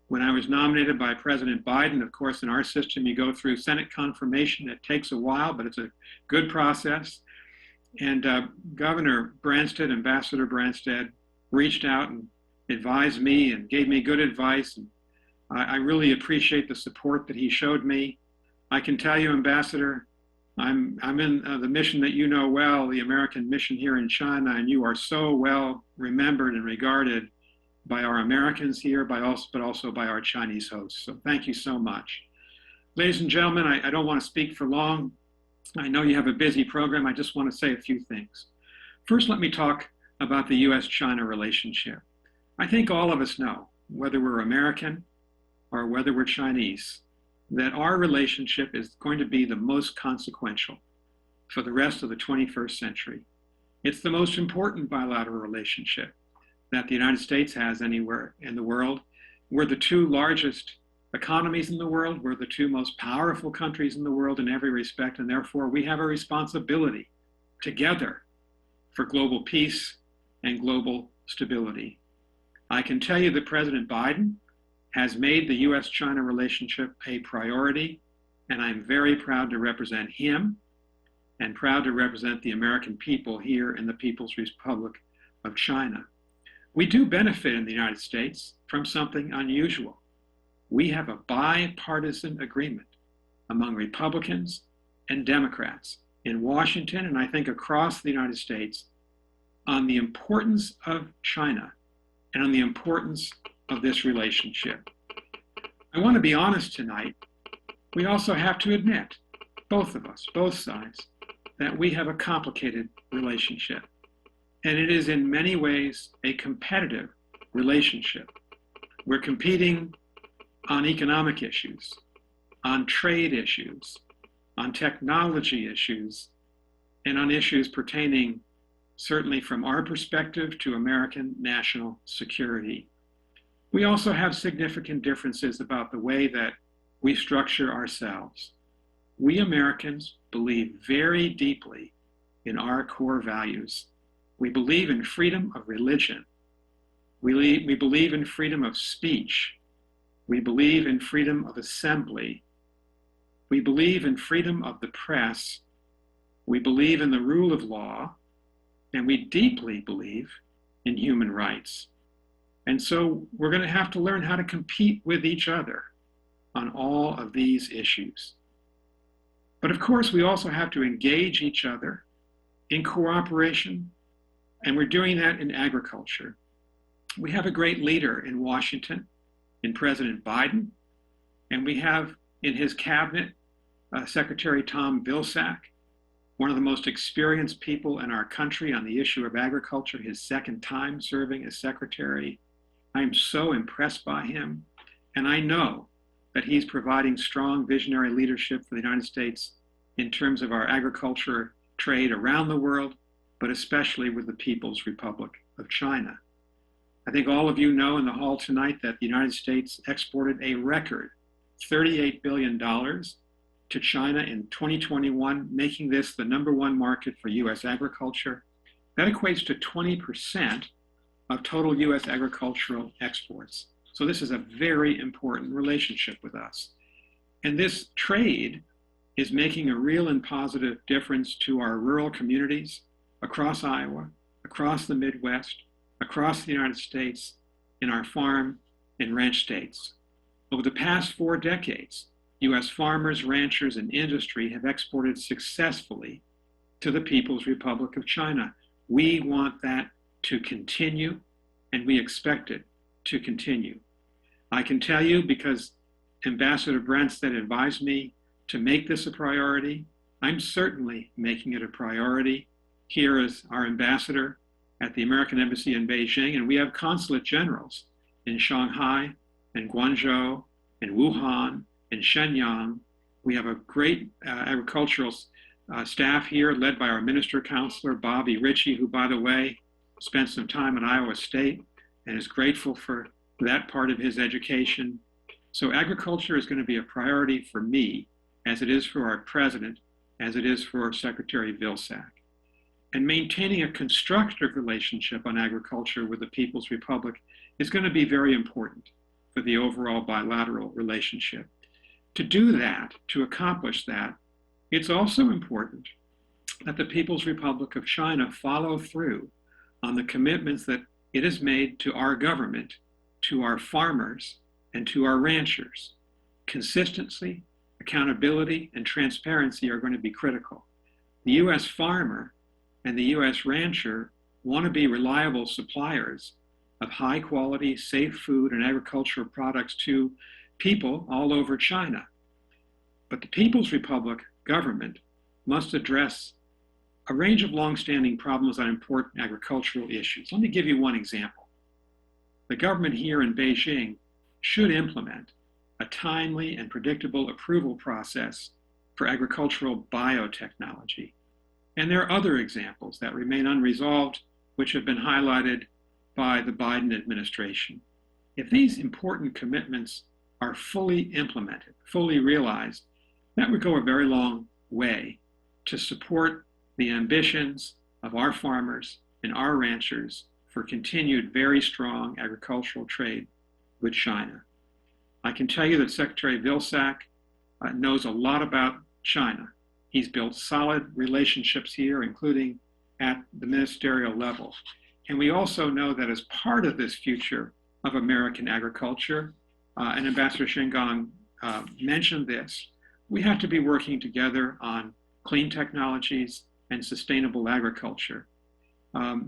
S6: When I was nominated by President Biden, of course, in our system, you go through Senate confirmation. It takes a while, but it's a good process. And Governor Branstad, Ambassador Branstad, reached out and advised me and gave me good advice. And I really appreciate the support that he showed me. I can tell you, Ambassador, I'm in the mission that you know well, the American mission here in China, and you are so well remembered and regarded by our Americans here, but also by our Chinese hosts. So thank you so much. Ladies and gentlemen, I don't want to speak for long. I know you have a busy program. I just want to say a few things. First, let me talk about the US-China relationship. I think all of us know, whether we're American or whether we're Chinese, that our relationship is going to be the most consequential for the rest of the 21st century. It's the most important bilateral relationship that the United States has anywhere in the world. We're the two largest economies in the world. We're the two most powerful countries in the world in every respect, and therefore we have a responsibility together for global peace and global stability. I can tell you that President Biden has made the US-China relationship a priority, and I'm very proud to represent him and proud to represent the American people here in the People's Republic of China. We do benefit in the United States from something unusual. We have a bipartisan agreement among Republicans and Democrats in Washington, and I think across the United States, on the importance of China and on the importance of this relationship. I want to be honest tonight. We also have to admit, both of us, both sides, that we have a complicated relationship. And it is in many ways a competitive relationship. We're competing on economic issues, on trade issues, on technology issues, and on issues pertaining, certainly from our perspective, to American national security. We also have significant differences about the way that we structure ourselves. We Americans believe very deeply in our core values. We believe in freedom of religion. We believe in freedom of speech. We believe in freedom of assembly. We believe in freedom of the press. We believe in the rule of law. And we deeply believe in human rights. And so we're going to have to learn how to compete with each other on all of these issues. But of course, we also have to engage each other in cooperation, and we're doing that in agriculture. We have a great leader in Washington, in President Biden, and we have in his cabinet Secretary Tom Vilsack, one of the most experienced people in our country on the issue of agriculture, his second time serving as secretary. I'm so impressed by him, and I know that he's providing strong visionary leadership for the United States in terms of our agriculture trade around the world, but especially with the People's Republic of China. I think all of you know in the hall tonight that the United States exported a record $38 billion to China in 2021, making this the #1 market for US agriculture. That equates to 20% of total US agricultural exports. So this is a very important relationship with us. And this trade is making a real and positive difference to our rural communities across Iowa, across the Midwest, across the United States, in our farm and ranch states. Over the past 4 decades, US farmers, ranchers, and industry have exported successfully to the People's Republic of China. We want that to continue, and we expect it to continue. I can tell you, because Ambassador Branstad advised me to make this a priority, I'm certainly making it a priority here as our ambassador at the American Embassy in Beijing, and we have consulate generals in Shanghai and Guangzhou and Wuhan and Shenyang. We have a great agricultural staff here led by our minister counselor, Bobby Ritchie, who, by the way, spent some time at Iowa State and is grateful for that part of his education. So agriculture is going to be a priority for me, as it is for our president, as it is for Secretary Vilsack. And maintaining a constructive relationship on agriculture with the People's Republic is going to be very important for the overall bilateral relationship. To do that, to accomplish that, it's also important that the People's Republic of China follow through on the commitments that it has made to our government, to our farmers, and to our ranchers. Consistency, accountability, and transparency are going to be critical. The U.S. farmer and the U.S. rancher want to be reliable suppliers of high quality, safe food and agricultural products to people all over China. But the People's Republic government must address a range of longstanding problems on important agricultural issues. Let me give you one example. The government here in Beijing should implement a timely and predictable approval process for agricultural biotechnology. And there are other examples that remain unresolved, which have been highlighted by the Biden administration. If these important commitments are fully implemented, fully realized, that would go a very long way to support the ambitions of our farmers and our ranchers for continued very strong agricultural trade with China. I can tell you that Secretary Vilsack knows a lot about China. He's built solid relationships here, including at the ministerial level. And we also know that as part of this future of American agriculture, and Ambassador Qin Gang mentioned this, we have to be working together on clean technologies and sustainable agriculture.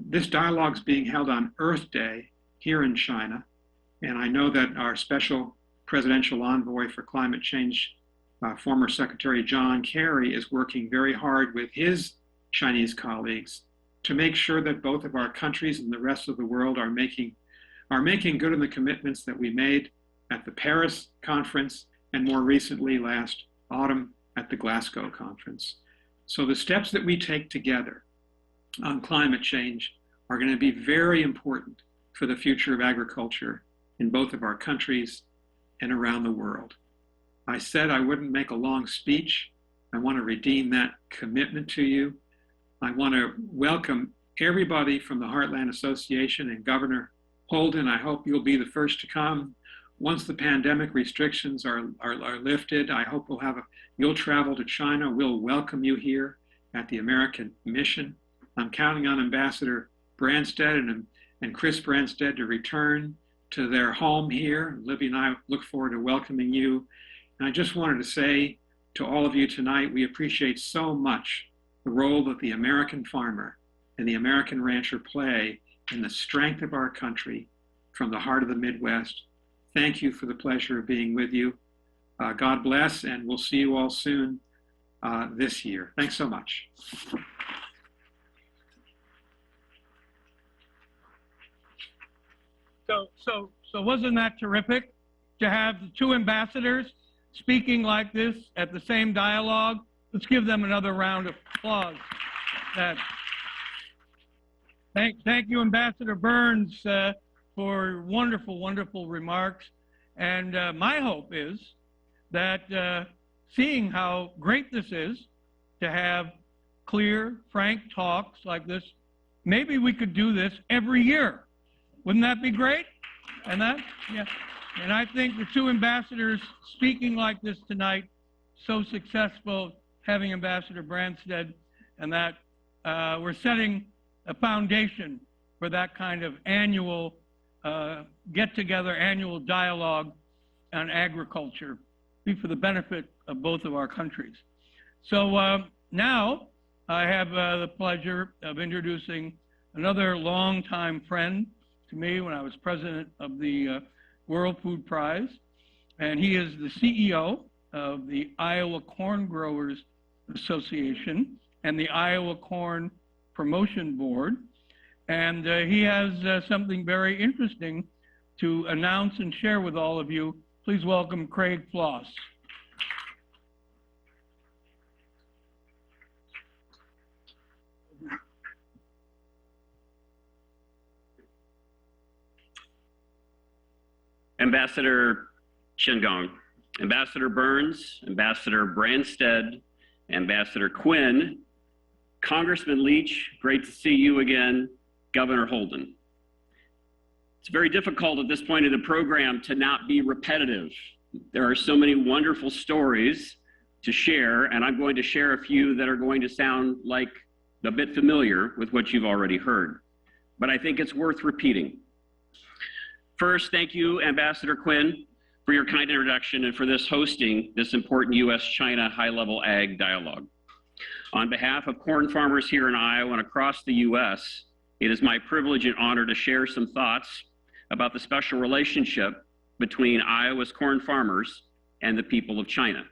S6: This dialogue is being held on Earth Day here in China, and I know that our special presidential envoy for climate change, former Secretary John Kerry, is working very hard with his Chinese colleagues to make sure that both of our countries and the rest of the world are making good on the commitments that we made at the Paris conference and more recently last autumn at the Glasgow conference. So the steps that we take together on climate change are going to be very important for the future of agriculture in both of our countries and around the world. I said I wouldn't make a long speech. I want to redeem that commitment to you. I want to welcome everybody from the Heartland Association and Governor Holden. I hope you'll be the first to come. Once the pandemic restrictions are lifted, I hope you'll travel to China. We'll welcome you here at the American Mission. I'm counting on Ambassador Branstad and Chris Branstad to return to their home here. Libby and I look forward to welcoming you. And I just wanted to say to all of you tonight, we appreciate so much the role that the American farmer and the American rancher play in the strength of our country from the heart of the Midwest. Thank you for the pleasure of being with you. God bless, and we'll see you all soon this year. Thanks so much.
S1: So wasn't that terrific to have the two ambassadors speaking like this at the same dialogue? Let's give them another round of applause. Thank you, Ambassador Burns, for wonderful, wonderful remarks. And my hope is that seeing how great this is to have clear, frank talks like this, maybe we could do this every year. Wouldn't that be great? And I think the two ambassadors speaking like this tonight, so successful, having Ambassador Branstad, and that we're setting a foundation for that kind of annual get-together, annual dialogue on agriculture, be for the benefit of both of our countries. So now I have the pleasure of introducing another longtime friend to me when I was president of the World Food Prize, and he is the CEO of the Iowa Corn Growers Association and the Iowa Corn Promotion Board. and he has something very interesting to announce and share with all of you. Please welcome Craig Floss.
S7: Ambassador Qin Gang, Ambassador Burns, Ambassador Branstad, Ambassador Quinn, Congressman Leach, great to see you again, Governor Holden. It's very difficult at this point in the program to not be repetitive. There are so many wonderful stories to share, and I'm going to share a few that are going to sound like a bit familiar with what you've already heard, but I think it's worth repeating. First, thank you, Ambassador Quinn, for your kind introduction and for hosting this important U.S.-China high-level ag dialogue. On behalf of corn farmers here in Iowa and across the U.S., it is my privilege and honor to share some thoughts about the special relationship between Iowa's corn farmers and the people of China.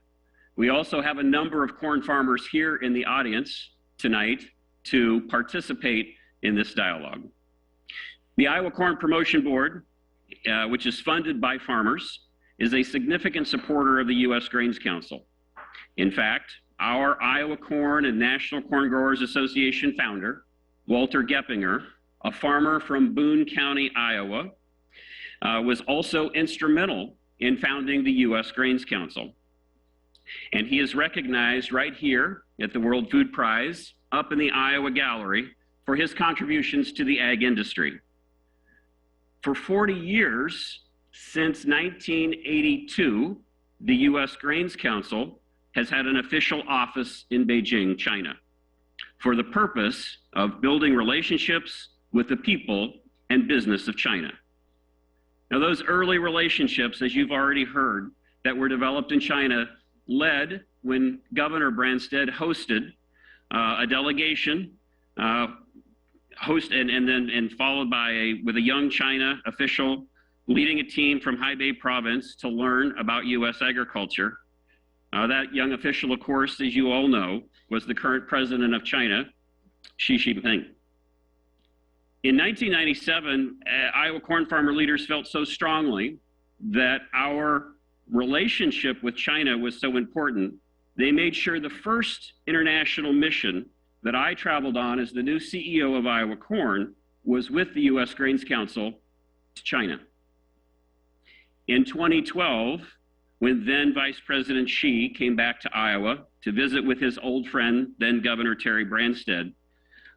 S7: We also have a number of corn farmers here in the audience tonight to participate in this dialogue. The Iowa Corn Promotion Board, which is funded by farmers, is a significant supporter of the U.S. Grains Council. In fact, our Iowa Corn and National Corn Growers Association founder, Walter Geppinger, a farmer from Boone County, Iowa, was also instrumental in founding the U.S. Grains Council. And he is recognized right here at the World Food Prize up in the Iowa Gallery for his contributions to the ag industry. For 40 years, since 1982, the U.S. Grains Council has had an official office in Beijing, China, for the purpose of building relationships with the people and business of China. Now, those early relationships, as you've already heard, that were developed in China led when Governor Branstad hosted a delegation and followed by with a young China official leading a team from Hebei province to learn about U.S. agriculture. That young official, of course, as you all know, was the current president of China, Xi Jinping. In 1997, Iowa corn farmer leaders felt so strongly that our relationship with China was so important, they made sure the first international mission that I traveled on as the new CEO of Iowa Corn was with the U.S. Grains Council to China. In 2012, when then Vice President Xi came back to Iowa to visit with his old friend, then Governor Terry Branstad,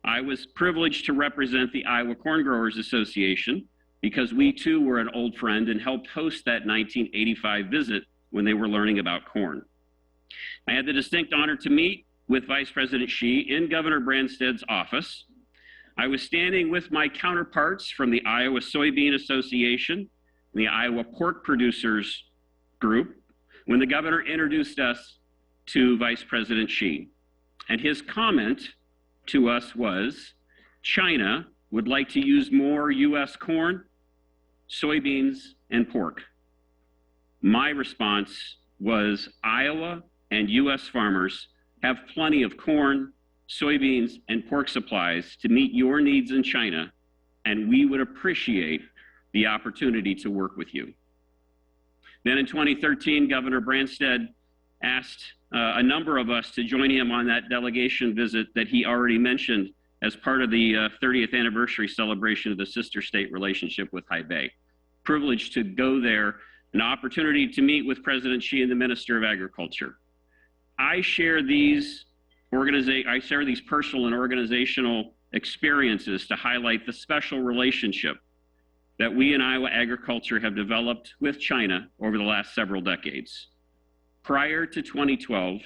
S7: I was privileged to represent the Iowa Corn Growers Association because we too were an old friend and helped host that 1985 visit when they were learning about corn. I had the distinct honor to meet with Vice President Xi in Governor Branstad's office. I was standing with my counterparts from the Iowa Soybean Association and the Iowa Pork Producers Group when the governor introduced us to Vice President Xi. And his comment to us was, China would like to use more U.S. corn, soybeans, and pork. My response was, Iowa and U.S. farmers have plenty of corn, soybeans, and pork supplies to meet your needs in China, and we would appreciate the opportunity to work with you. Then in 2013, Governor Branstad asked a number of us to join him on that delegation visit that he already mentioned as part of the 30th anniversary celebration of the sister state relationship with Hebei. Privileged to go there, an opportunity to meet with President Xi and the Minister of Agriculture. I share these personal and organizational experiences to highlight the special relationship that we in Iowa agriculture have developed with China over the last several decades. Prior to 2012,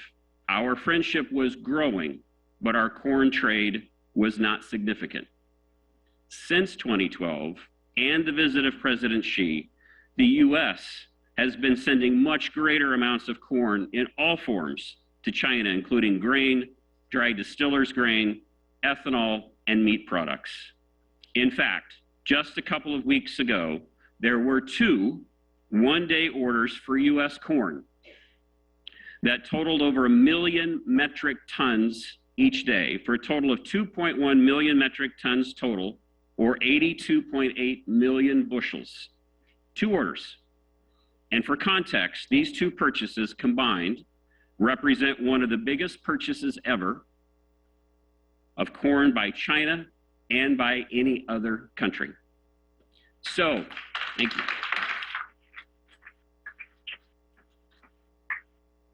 S7: our friendship was growing, but our corn trade was not significant. Since 2012 and the visit of President Xi, the U.S. has been sending much greater amounts of corn in all forms to China, including grain, dried distillers grain, ethanol, and meat products. In fact, just a couple of weeks ago, there were 2 one-day orders for U.S. corn that totaled over 1 million metric tons each day, for a total of 2.1 million metric tons total or 82.8 million bushels. 2 orders. And for context, these 2 purchases combined represent one of the biggest purchases ever of corn by China and by any other country. So, thank you.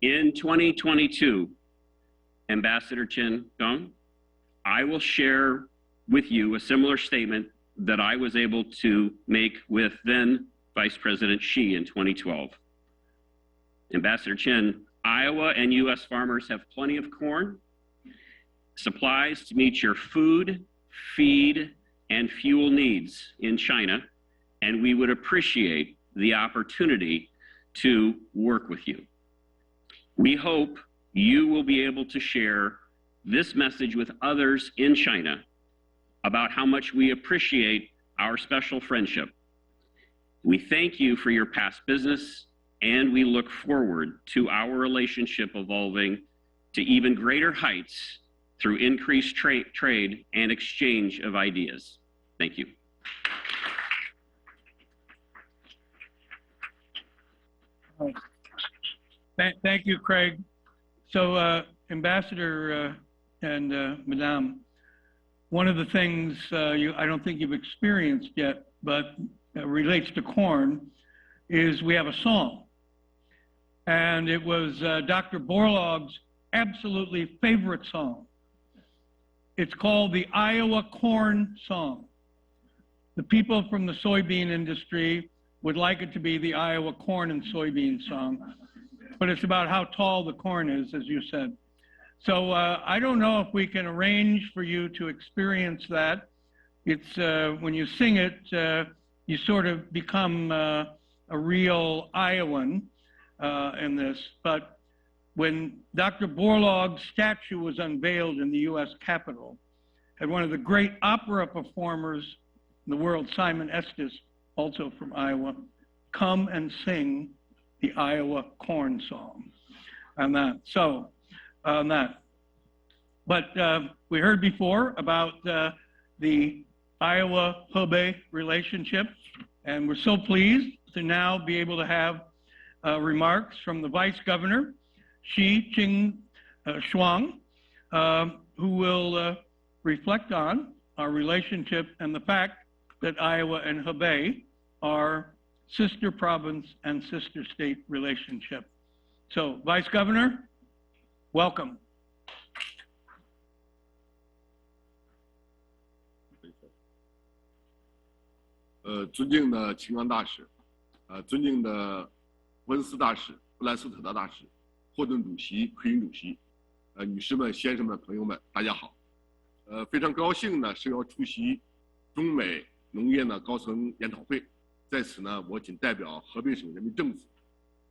S7: In 2022, Ambassador Qin Gang, I will share with you a similar statement that I was able to make with then Vice President Xi in 2012. Ambassador Qin, Iowa and U.S. farmers have plenty of corn, supplies to meet your food, feed, and fuel needs in China, and we would appreciate the opportunity to work with you. We hope you will be able to share this message with others in China about how much we appreciate our special friendship. We thank you for your past business, and we look forward to our relationship evolving to even greater heights through increased trade and exchange of ideas. Thank you.
S1: Thank you, Craig. So, Ambassador and Madame, one of the things I don't think you've experienced yet, but relates to corn, is we have a song. And it was Dr. Borlaug's absolutely favorite song. It's called the Iowa Corn Song. The people from the soybean industry would like it to be the Iowa Corn and Soybean Song, but it's about how tall the corn is, as you said. So I don't know if we can arrange for you to experience that. It's when you sing it, you sort of become a real Iowan in this. But when Dr. Borlaug's statue was unveiled in the U.S. Capitol, and one of the great opera performers in the world, Simon Estes, also from Iowa, come and sing the Iowa Corn Song on that. So, on that. But we heard before about the Iowa-Hebei relationship, and we're so pleased to now be able to have remarks from the Vice Governor, Qin Gang, who will reflect on our relationship and the fact that Iowa and Hebei are sister province and sister state relationship. So, Vice Governor, welcome.
S8: 尊敬的秦刚大使，尊敬的温斯大使、布莱斯特达大使、霍顿主席、奎因主席，女士们、先生们、朋友们，大家好。非常高兴呢，是要出席中美农业呢高层研讨会。在此呢，我仅代表河北省人民政府，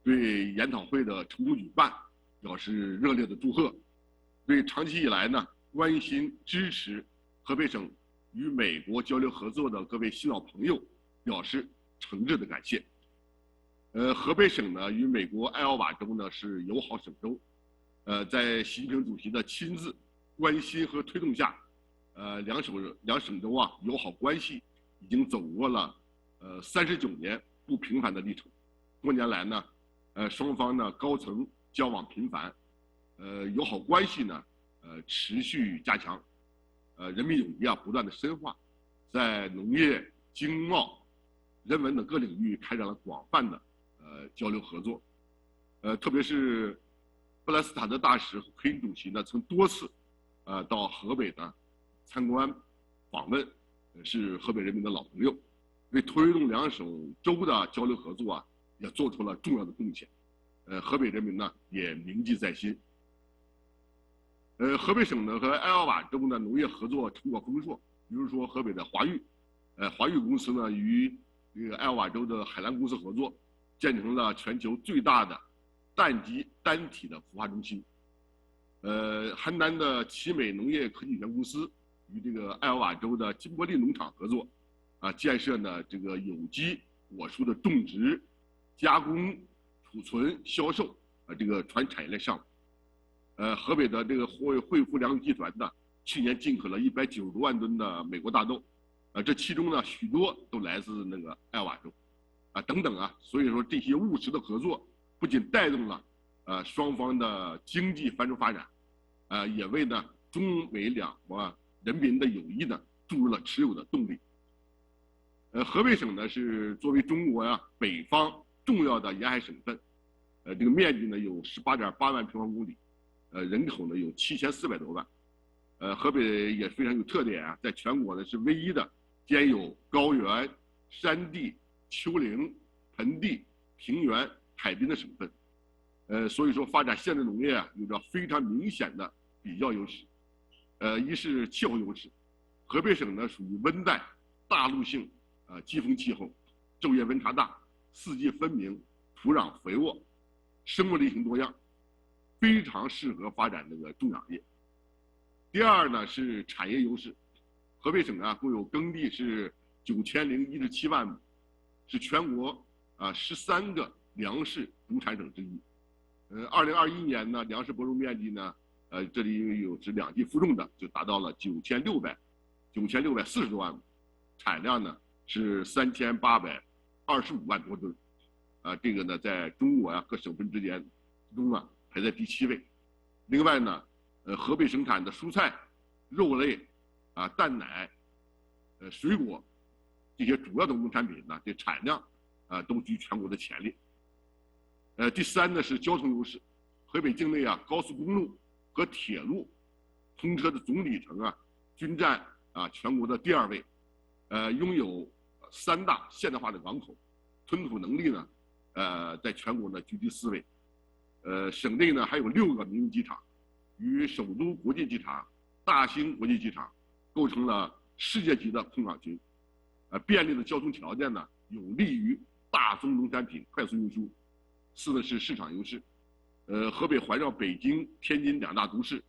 S8: 对研讨会的成功举办表示热烈的祝贺，对长期以来呢关心支持河北省与美国交流合作的各位新老朋友表示诚挚的感谢。河北省呢与美国艾奥瓦州呢是友好省州，在习近平主席的亲自关心和推动下，两省州啊友好关系已经走过了39年不平凡的历程。多年来呢，双方呢高层交往频繁，友好关系呢持续加强，人民友谊啊不断的深化，在农业、经贸、人文等各领域开展了广泛的交流合作。特别是布莱斯塔德大使和奎因主席呢曾多次到河北呢参观访问，是河北人民的老朋友，为推动两省州的交流合作啊也做出了重要的贡献。河北人民呢也铭记在心。河北省呢和艾奥瓦州的农业合作成果丰硕，比如说河北的华育，华育公司呢与这个艾奥瓦州的海澜公司合作，建成了全球最大的氮基单体的孵化中心。邯郸的奇美农业科技有限公司与这个艾奥瓦州的金伯利农场合作，建设呢这个有机果蔬的种植、加工、储存、销售这个全产业链项目。河北的这个惠富粮集团呢，去年进口了190多万吨的美国大豆，这其中呢许多都来自那个艾奥瓦州，等等啊，所以说这些务实的合作不仅带动了双方的经济繁荣发展，也为呢中美两国人民的友谊呢注入了持有的动力。河北省呢是作为中国北方重要的沿海省份，这个面积呢有18.8万平方公里，人口呢有7400多万。河北也非常有特点啊，在全国呢是唯一的兼有高原、山地、丘陵、盆地、平原、海滨的省份。所以说发展现代农业有着非常明显的比较优势。一是气候优势，河北省呢属于温带大陆性季风气候，昼夜温差大，四季分明，土壤肥沃，生物类型多样，非常适合发展这个种养业。第二呢是产业优势，河北省共有耕地是9017万亩，是全国13个粮食主产省之一。2021年呢粮食播种面积呢，这里有是两地负重的，就达到了9640多万亩，产量呢是3825万多吨，这个呢在中国各省份之中排在第7位。另外呢，河北生产的蔬菜、肉类、蛋奶、水果这些主要的农产品呢，这产量都居全国的前列。第三呢是交通优势，河北境内高速公路和铁路通车的总里程均占全国的第2位，拥有3大现代化的港口，吞吐能力呢在全国呢居第4位。省内呢还有6个民用机场，与首都国际机场、大兴国际机场构成了世界级的空港群。便利的交通条件呢有利于大宗农产品快速运输。4呢是市场优势，河北环绕北京、天津2大都市，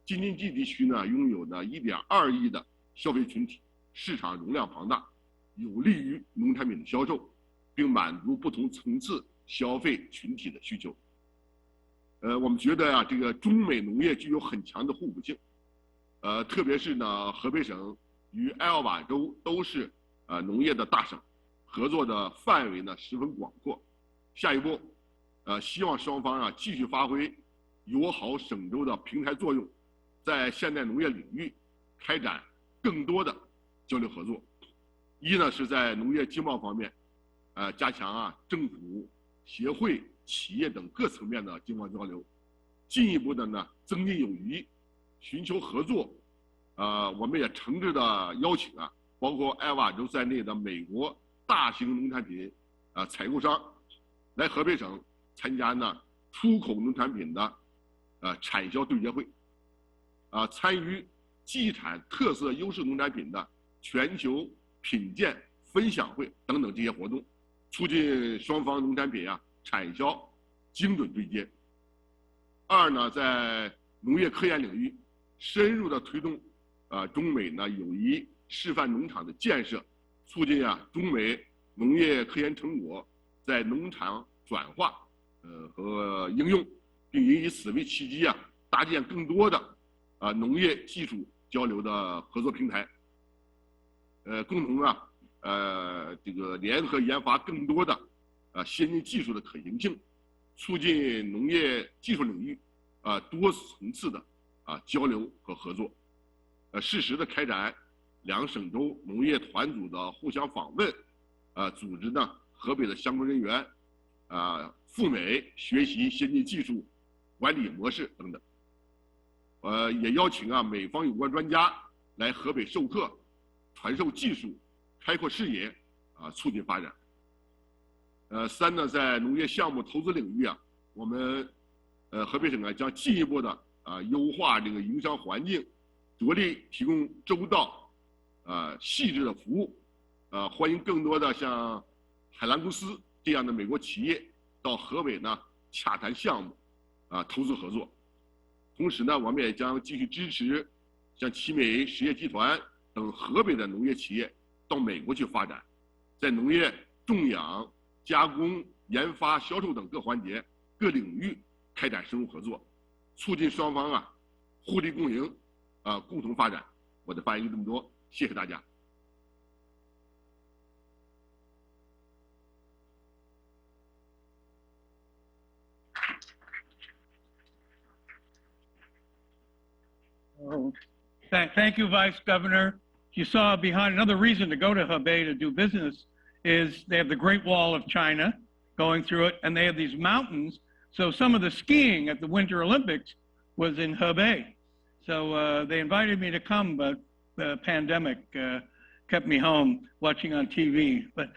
S8: 京津冀地区呢拥有呢1.2亿的消费群体，市场容量庞大，有利于农产品的销售，并满足不同层次消费群体的需求。我们觉得这个中美农业具有很强的互补性，特别是呢河北省与艾奥瓦州都是农业的大省，合作的范围呢十分广阔。下一步希望双方继续发挥友好省州的平台作用，在现代农业领域开展更多的交流合作。一呢是在农业经贸方面，加强政府、协会、企业等各层面的经贸交流，进一步的呢增进友谊，寻求合作。我们也诚挚的邀请包括艾瓦州在内的美国大型农产品采购商来河北省参加呢出口农产品的产销对接会，参与冀产特色优势农产品的全球品鉴分享会等等这些活动，促进双方农产品产销精准对接。2呢，在农业科研领域深入的推动中美呢友谊示范农场的建设，促进中美农业科研成果在农场转化和应用，并以此为契机搭建更多的农业技术交流的合作平台，共同这个联合研发更多的先进技术的可行性，促进农业技术领域多层次的交流和合作，适时的开展两省州农业团组的互相访问，组织呢河北的相关人员赴美学习先进技术管理模式等等。也邀请美方有关专家来河北授课，传授技术，开阔视野，促进发展。3呢，在农业项目投资领域我们河北省将进一步的优化这个营商环境，着力提供周到细致的服务，欢迎更多的像海蓝公司这样的美国企业到河北呢洽谈项目，投资合作。同时呢，我们也将继续支持像奇美实业集团等河北的农业企业到美国去发展，在农业种养、加工、研发、销售等各环节、各领域开展深入合作，促进双方互利共赢，共同发展。我的发言就这么多，谢谢大家。
S9: approved.
S1: Thank you, Vice Governor. You saw behind another reason to go to Hebei to do business is they have the Great Wall of China going through it, and they have these mountains. So some of the skiing at the Winter Olympics was in Hebei. So they invited me to come, but the pandemic kept me home watching on TV. But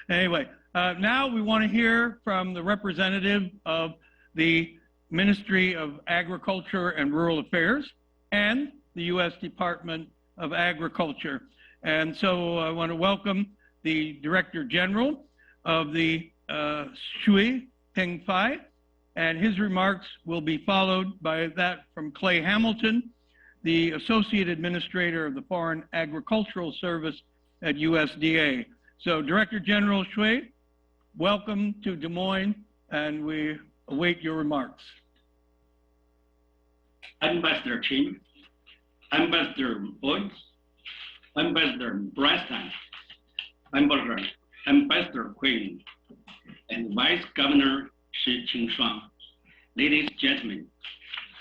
S1: anyway, now we want to hear from the representative of the Ministry of Agriculture and Rural Affairs and the U.S. Department of Agriculture. And so I want to welcome the Director General of the Shui Pengfei, and his remarks will be followed by that from Clay Hamilton, the Associate Administrator of the Foreign Agricultural Service at USDA. So Director General Shui, welcome to Des Moines, and we await your remarks.
S3: Ambassador Qin, Ambassador Boyd, Ambassador Branstad, Ambassador Quinn, and Vice Governor Shi Qingshuang. Ladies and gentlemen,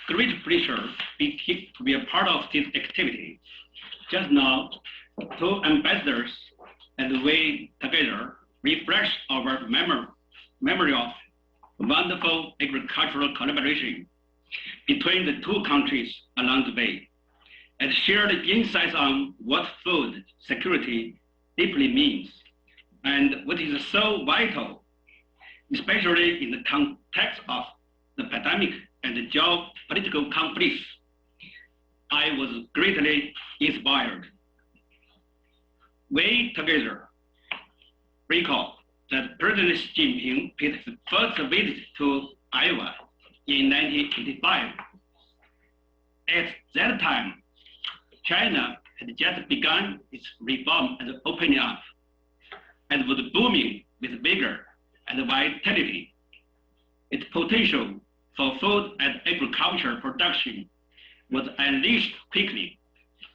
S3: great pleasure to be a part of this activity. Just now, two ambassadors and we together refresh our memory of wonderful agricultural collaboration between the two countries along the way, and shared insights on what food security deeply means and what is so vital, especially in the context of the pandemic and the geopolitical conflicts. I was greatly inspired. We together recall that President Xi Jinping paid his first visit to Iowa in 1985. At that time, China had just begun its reform and opening up, and was booming with vigor and vitality. Its potential for food and agriculture production was unleashed quickly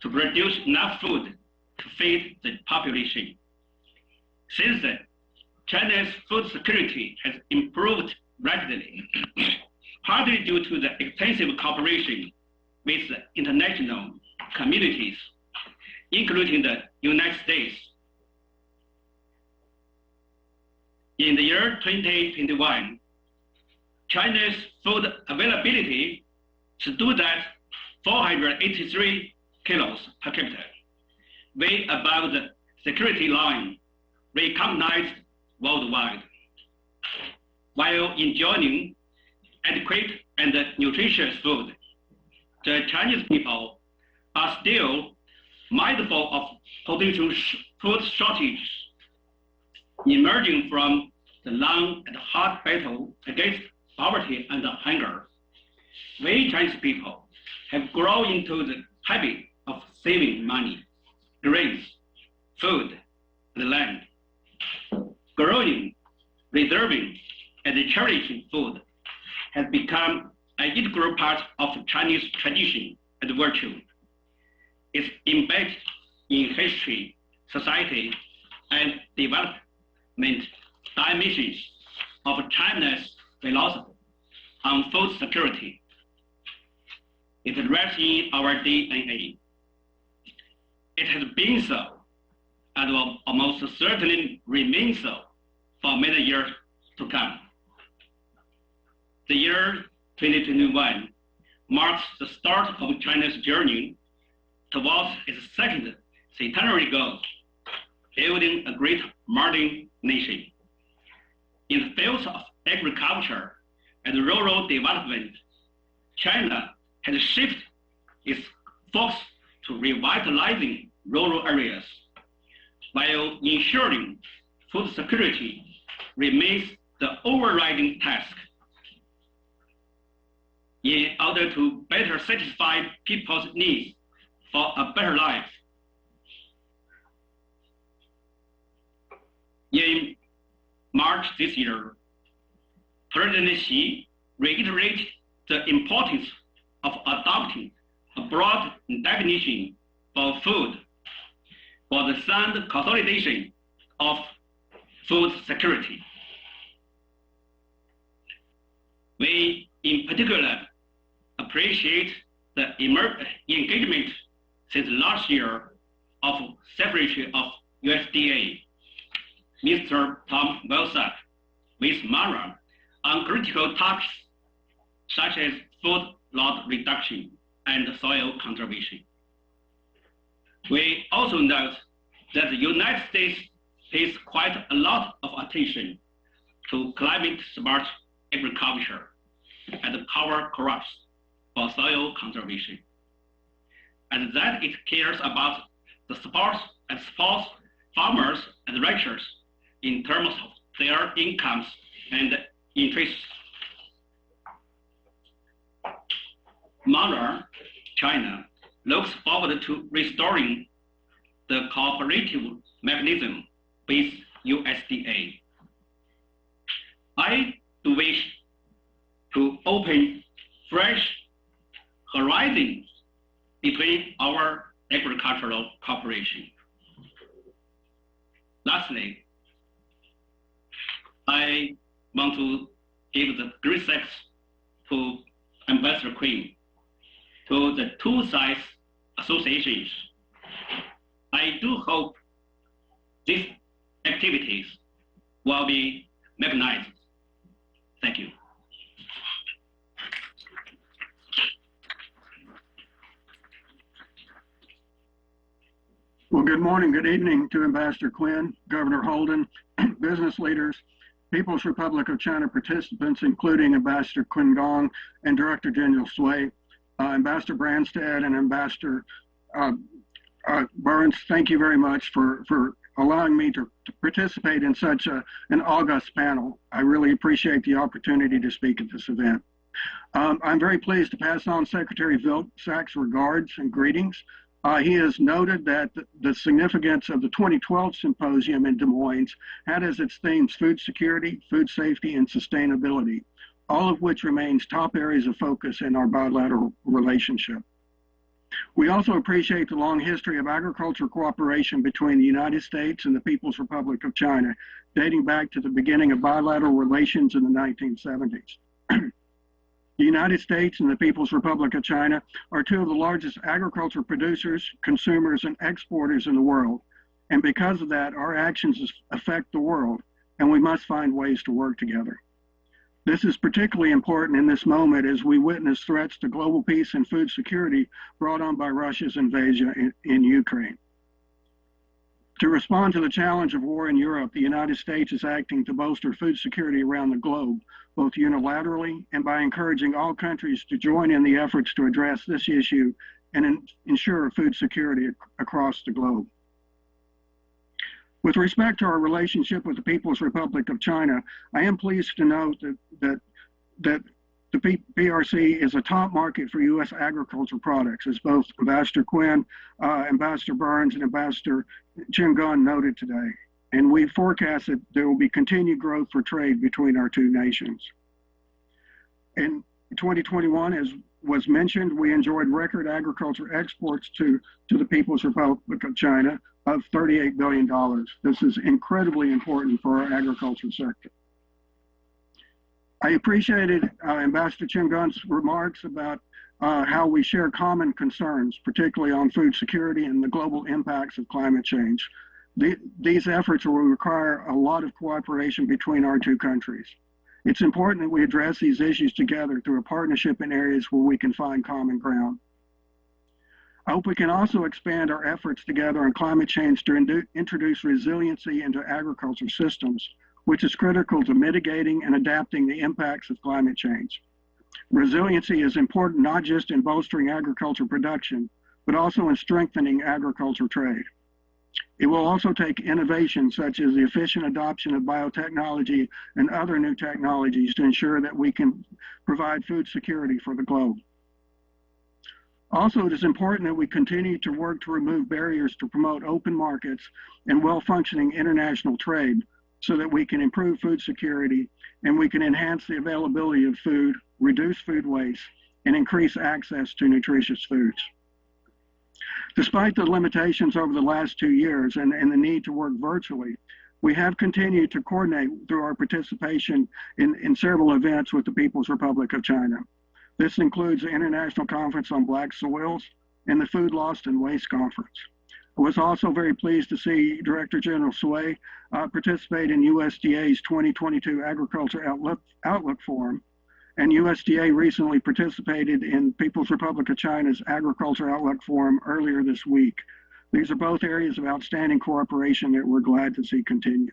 S3: to produce enough food to feed the population. Since then, China's food security has improved rapidly, partly due to the extensive cooperation with the international communities, including the United States. In the year 2021, China's food availability stood at 483 kilos per capita, way above the security line recognized worldwide. While enjoying adequate and nutritious food, the Chinese people are still mindful of potential food shortages emerging from the long and hard battle against poverty and hunger. We Chinese people have grown into the habit of saving money, grains, food, and land. Growing, preserving, and cherishing food has become an integral part of Chinese tradition and virtue. It's embedded in history, society, and development dimensions of China's philosophy on food security. It rests in our DNA. It has been so, and will almost certainly remain so for many years to come. The year 2021 marks the start of China's journey towards its second centenary goal, building a great modern nation. In the fields of agriculture and rural development, China has shifted its focus to revitalizing rural areas, while ensuring food security remains the overriding task. In order to better satisfy people's needs for a better life, in March this year, President Xi reiterated the importance of adopting a broad definition for food for the sound consolidation of food security. We, in particular, appreciate the engagement since last year of Secretary of USDA, Mr. Tom Vilsack, with Mara on critical topics such as food loss reduction and soil conservation. We also note that the United States pays quite a lot of attention to climate-smart agriculture and cover crops for soil conservation, and that it cares about the supports farmers and ranchers in terms of their incomes and interests. Moreover, China looks forward to restoring the cooperative mechanism with USDA. I do wish to open fresh horizons between our agricultural cooperation. Lastly, I want to give the great thanks to Ambassador Quinn, to the two sides associations. I do hope these activities will be mechanized. Thank you.
S9: Well, good morning, good evening to Ambassador Quinn, Governor Holden, business leaders, People's Republic of China participants, including Ambassador Qin Gang and Director General Sui, Ambassador Branstad and Ambassador Burns. Thank you very much for allowing me to participate in such an august panel. I really appreciate the opportunity to speak at this event. I'm very pleased to pass on Secretary Vilsack's regards and greetings. He has noted that the significance of the 2012 symposium in Des Moines had as its themes food security, food safety, and sustainability, all of which remains top areas of focus in our bilateral relationship. We also appreciate the long history of agricultural cooperation between the United States and the People's Republic of China, dating back to the beginning of bilateral relations in the 1970s. The United States and the People's Republic of China are two of the largest agriculture producers, consumers, and exporters in the world. And because of that, our actions affect the world, and we must find ways to work together. This is particularly important in this moment as we witness threats to global peace and food security brought on by Russia's invasion in Ukraine. To respond to the challenge of war in Europe, the United States is acting to bolster food security around the globe, both unilaterally and by encouraging all countries to join in the efforts to address this issue and ensure food security across the globe. With respect to our relationship with the People's Republic of China, I am pleased to note that the PRC is a top market for U.S. agriculture products, as both Ambassador Quinn, Ambassador Burns, and Ambassador Qin Gang noted today. And we forecast that there will be continued growth for trade between our two nations. In 2021, as was mentioned, we enjoyed record agriculture exports to the People's Republic of China of $38 billion. This is incredibly important for our agriculture sector. I appreciated Ambassador Qin Gang's remarks about how we share common concerns, particularly on food security and the global impacts of climate change. These efforts will require a lot of cooperation between our two countries. It's important that we address these issues together through a partnership in areas where we can find common ground. I hope we can also expand our efforts together on climate change to introduce resiliency into agriculture systems, which is critical to mitigating and adapting the impacts of climate change. Resiliency is important not just in bolstering agriculture production, but also in strengthening agriculture trade. It will also take innovation such as the efficient adoption of biotechnology and other new technologies to ensure that we can provide food security for the globe. Also, it is important that we continue to work to remove barriers to promote open markets and well-functioning international trade so that we can improve food security and we can enhance the availability of food, reduce food waste, and increase access to nutritious foods. Despite the limitations over the last 2 years and the need to work virtually, we have continued to coordinate through our participation in several events with the People's Republic of China. This includes the International Conference on Black Soils and the Food Lost and Waste Conference. I was also very pleased to see Director General Sui participate in USDA's 2022 Agriculture Outlook Forum, and USDA recently participated in People's Republic of China's Agriculture Outlook Forum earlier this week. These are both areas of outstanding cooperation that we're glad to see continue.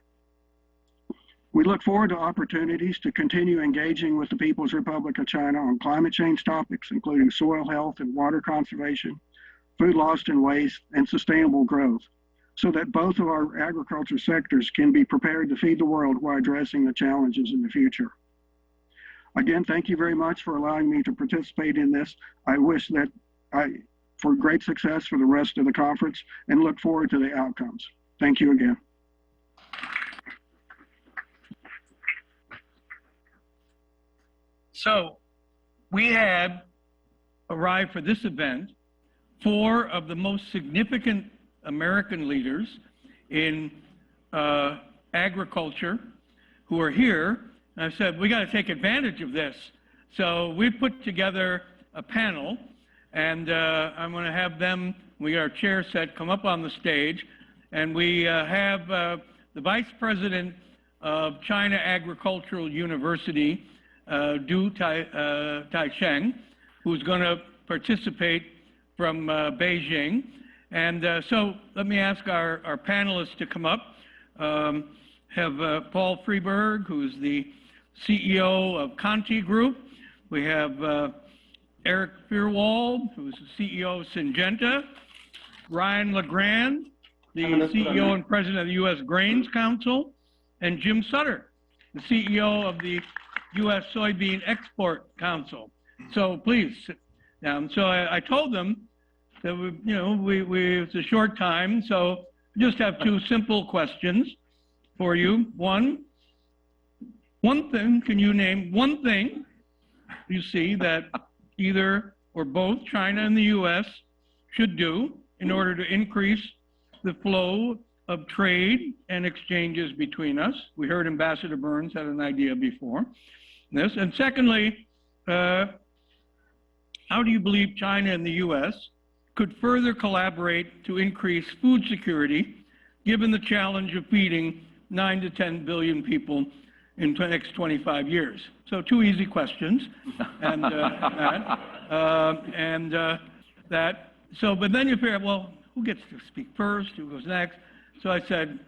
S9: We look forward to opportunities to continue engaging with the People's Republic of China on climate change topics, including soil health and water conservation, food lost and waste, and sustainable growth, so that both of our agriculture sectors can be prepared to feed the world while addressing the challenges in the future. Again, thank you very much for allowing me to participate in this. I wish that for great success for the rest of the conference and look forward to the outcomes. Thank you again.
S1: So we had arrived for this event 4 of the most significant American leaders in agriculture who are here. And I said, we got to take advantage of this. So we put together a panel, and I'm going to have them, we got our chair set, come up on the stage, and we have the Vice President of China Agricultural University, Du Taisheng, who's going to participate from Beijing. And so let me ask our panelists to come up. Have Paul Freeberg, who's the CEO of Conti Group. We have Eric Fierwald, who's the CEO of Syngenta. Ryan LeGrand, the CEO and President of the U.S. Grains Council. And Jim Sutter, the CEO of the U.S. Soybean Export Council. So please sit down. So I told them that it's a short time, so just have 2 simple questions for you. One thing, can you name one thing you see that either or both China and the U.S. should do in order to increase the flow of trade and exchanges between us? We heard Ambassador Burns had an idea before this. And secondly, how do you believe China and the U.S. could further collaborate to increase food security, given the challenge of feeding 9 to 10 billion people in the next 25 years? So 2 easy questions, and but then you figure, well, who gets to speak first? Who goes next? So I said,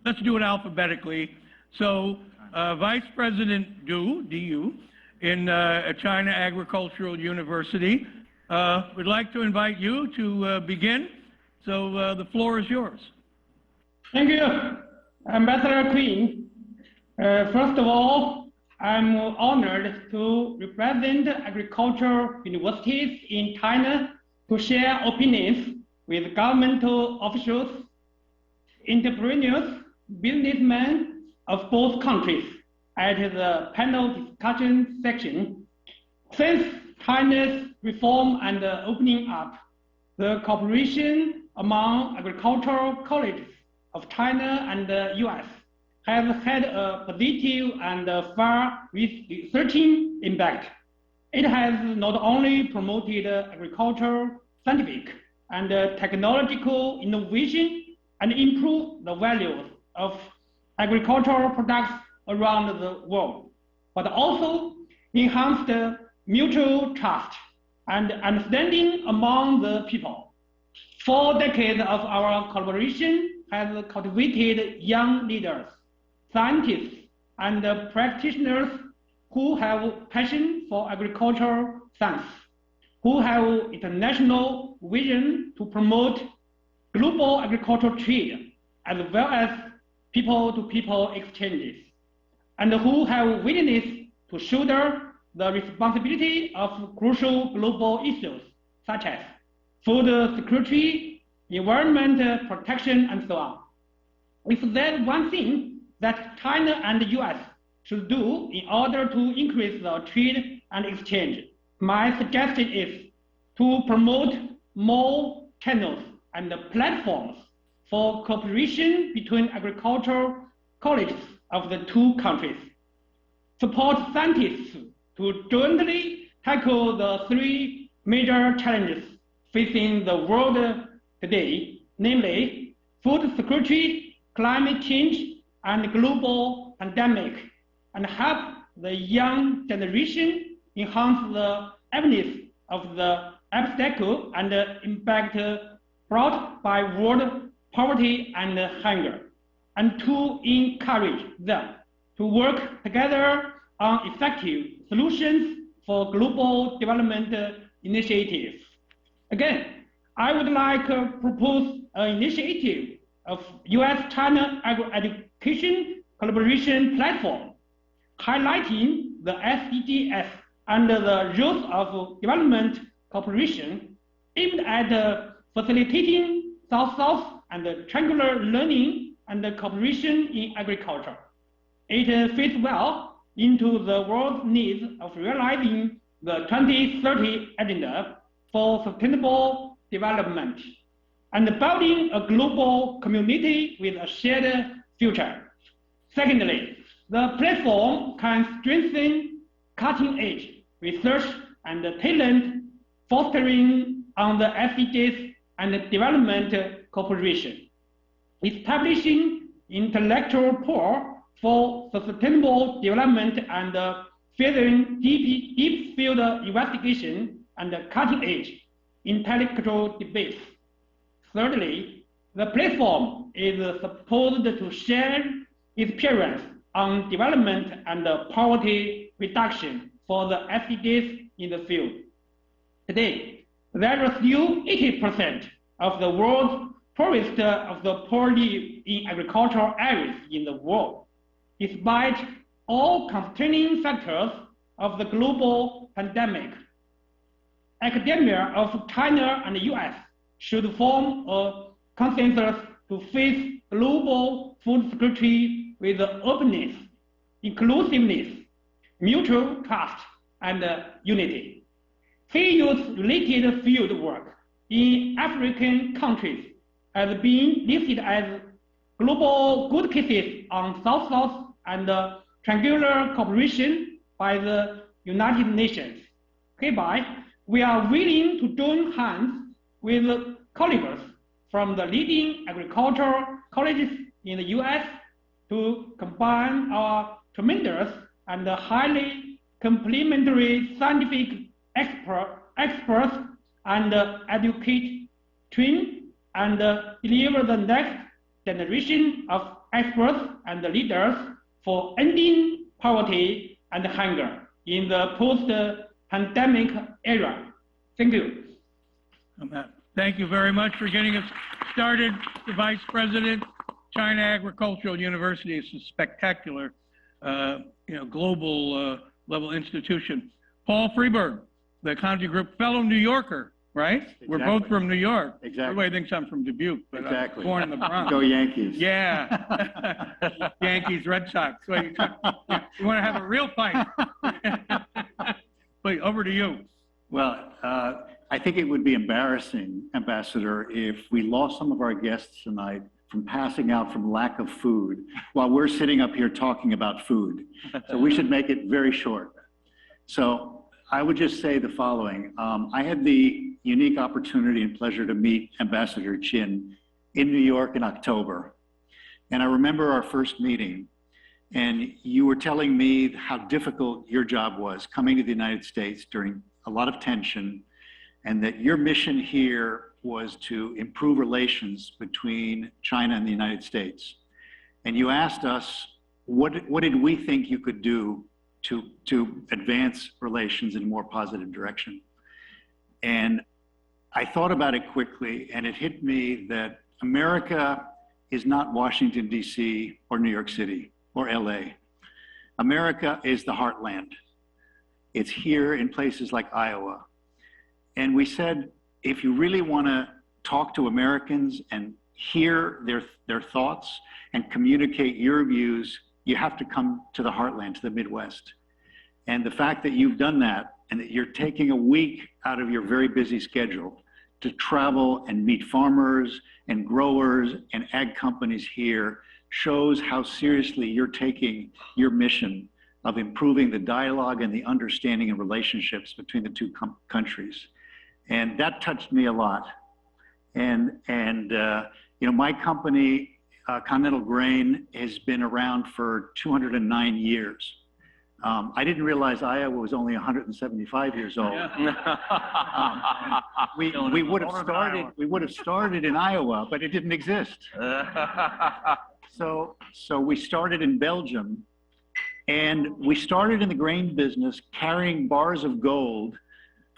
S1: let's do it alphabetically. So Vice President Du, in China Agricultural University, would like to invite you to begin. So the floor is yours.
S10: Thank you, Ambassador Quinn. First of all, I'm honored to represent agricultural universities in China to share opinions with governmental officials, entrepreneurs, businessmen of both countries at the panel discussion section. Since China's reform and opening up, the cooperation among agricultural colleges of China and the US has had a positive and far-reaching impact. It has not only promoted agricultural, scientific, and technological innovation and improved the values of agricultural products around the world, but also enhanced mutual trust and understanding among the people. 4 decades of our collaboration has cultivated young leaders, scientists, and practitioners who have passion for agricultural science, who have international vision to promote global agricultural trade, as well as people-to-people exchanges, and who have willingness to shoulder the responsibility of crucial global issues such as food security, environment protection, and so on. If there's one thing that China and the US should do in order to increase the trade and exchange, my suggestion is to promote more channels and platforms for cooperation between agricultural colleges of the 2 countries, support scientists to jointly tackle the three major challenges facing the world today, namely food security, climate change, and global pandemic, and help the young generation enhance the awareness of the obstacle and impact brought by world poverty and hunger, and to encourage them to work together on effective solutions for global development initiatives. Again, I would like to propose an initiative of U.S.-China agro-education collaboration platform, highlighting the SDGs and the rules of development cooperation aimed at facilitating South-South and triangular learning and cooperation in agriculture. It fits well into the world's needs of realizing the 2030 agenda for sustainable development and building a global community with a shared future. Secondly, the platform can strengthen cutting-edge research and talent, fostering on the SDGs and development cooperation, establishing intellectual pool for sustainable development and furthering deep field investigation and cutting-edge intellectual debates. Thirdly, the platform is supposed to share experience on development and poverty reduction for the SDGs in the field. Today, there are still 80% of the world's poorest of the poor live in agricultural areas in the world, despite all constraining factors of the global pandemic. Academia of China and the US should form a consensus to face global food security with openness, inclusiveness, mutual trust, and unity. CAAIE's-related field work in African countries has been listed as global good cases on South-South and triangular cooperation by the United Nations. Hereby, we are willing to join hands with colleagues from the leading agricultural colleges in the US to combine our tremendous and highly complementary scientific experts and educate, train, and deliver the next generation of experts and leaders for ending poverty and hunger in the post-pandemic era. Thank you.
S1: Thank you very much for getting us started. The Vice President, China Agricultural University is a spectacular, global level institution. Paul Freeberg, the County Group Fellow New Yorker, right?
S11: Exactly.
S1: We're both from New York.
S11: Exactly.
S1: Everybody thinks I'm from Dubuque, but
S11: Exactly.
S1: I'm born in the Bronx.
S11: Go Yankees.
S1: Yeah. Yankees, Red Sox. Well, you want to have a real fight. Wait, over to you.
S11: Well, I think it would be embarrassing, Ambassador, if we lost some of our guests tonight from passing out from lack of food while we're sitting up here talking about food. So we should make it very short. So I would just say the following. I had the unique opportunity and pleasure to meet Ambassador Qin in New York in October. And I remember our first meeting, and you were telling me how difficult your job was coming to the United States during a lot of tension, and that your mission here was to improve relations between China and the United States. And you asked us, what did we think you could do to advance relations in a more positive direction? And I thought about it quickly, and it hit me that America is not Washington, D.C. or New York City or L.A. America is the heartland. It's here in places like Iowa. And we said, if you really want to talk to Americans and hear their thoughts and communicate your views, you have to come to the heartland, to the Midwest. And the fact that you've done that and that you're taking a week out of your very busy schedule to travel and meet farmers and growers and ag companies here shows how seriously you're taking your mission of improving the dialogue and the understanding and relationships between the two countries. And that touched me a lot. And you know, my company, Continental Grain, has been around for 209 years. I didn't realize Iowa was only 175 years old. We would have started in Iowa, but it didn't exist. So we started in Belgium, and we started in the grain business carrying bars of gold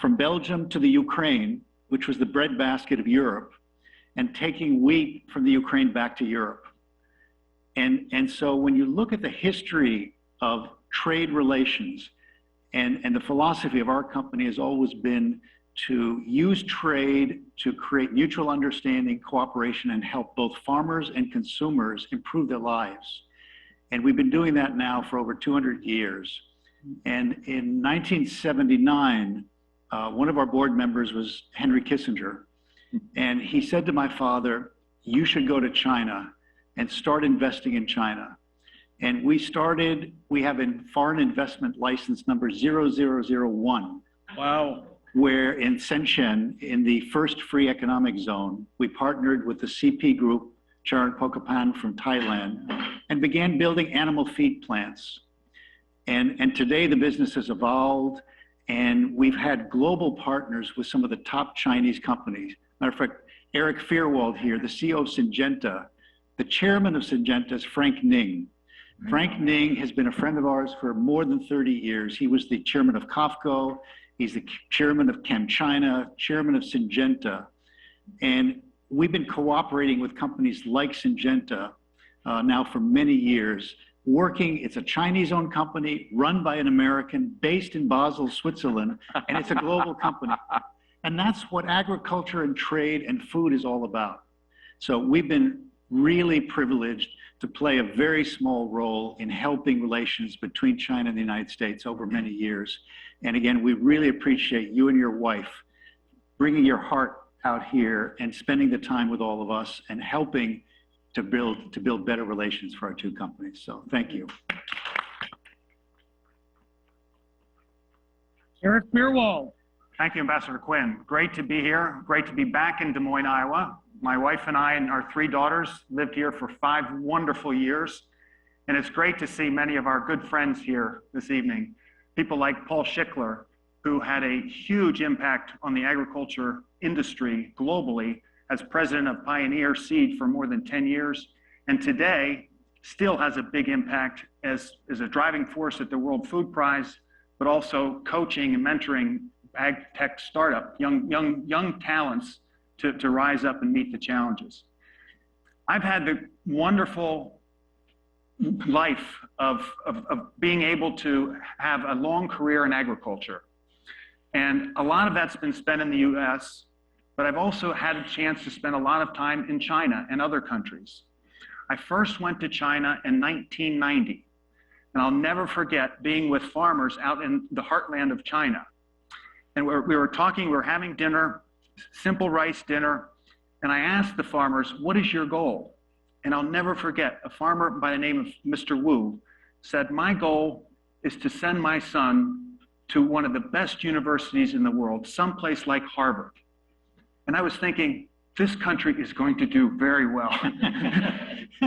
S11: from Belgium to the Ukraine, which was the breadbasket of Europe, and taking wheat from the Ukraine back to Europe. And so when you look at the history of trade relations, and the philosophy of our company has always been to use trade to create mutual understanding, cooperation, and help both farmers and consumers improve their lives. And we've been doing that now for over 200 years. And in 1979, one of our board members was Henry Kissinger. And he said to my father, "You should go to China and start investing in China." And we have a foreign investment license number 0001.
S10: Wow.
S11: Where in Shenzhen, in the first free economic zone, we partnered with the CP Group, Charan Pokapan from Thailand, and began building animal feed plants. And today the business has evolved, and we've had global partners with some of the top Chinese companies. Matter of fact, Eric Fearwald here, the CEO of Syngenta, the chairman of Syngenta is Frank Ning. Frank Ning has been a friend of ours for more than 30 years. He was the chairman of COFCO. He's the chairman of ChemChina, chairman of Syngenta. And we've been cooperating with companies like Syngenta now for many years, working. It's a Chinese-owned company run by an American based in Basel, Switzerland, and it's a global company. And that's what agriculture and trade and food is all about. So we've been really privileged to play a very small role in helping relations between China and the United States over many years. And again, we really appreciate you and your wife bringing your heart out here and spending the time with all of us and helping to build better relations for our two companies. So thank you.
S1: Eric Fearwald.
S12: Thank you, Ambassador Quinn. Great to be here. Great to be back in Des Moines, Iowa. My wife and I and our 3 daughters lived here for 5 wonderful years. And it's great to see many of our good friends here this evening. People like Paul Schickler, who had a huge impact on the agriculture industry globally as president of Pioneer Seed for more than 10 years. And today still has a big impact as a driving force at the World Food Prize, but also coaching and mentoring ag tech startup, young talents to rise up and meet the challenges. I've had the wonderful life of being able to have a long career in agriculture. And a lot of that's been spent in the US, but I've also had a chance to spend a lot of time in China and other countries. I first went to China in 1990, and I'll never forget being with farmers out in the heartland of China. And we were having dinner, simple rice dinner, and I asked the farmers, "What is your goal?" And I'll never forget, a farmer by the name of Mr. Wu said, "My goal is to send my son to one of the best universities in the world, someplace like Harvard." And I was thinking, this country is going to do very well.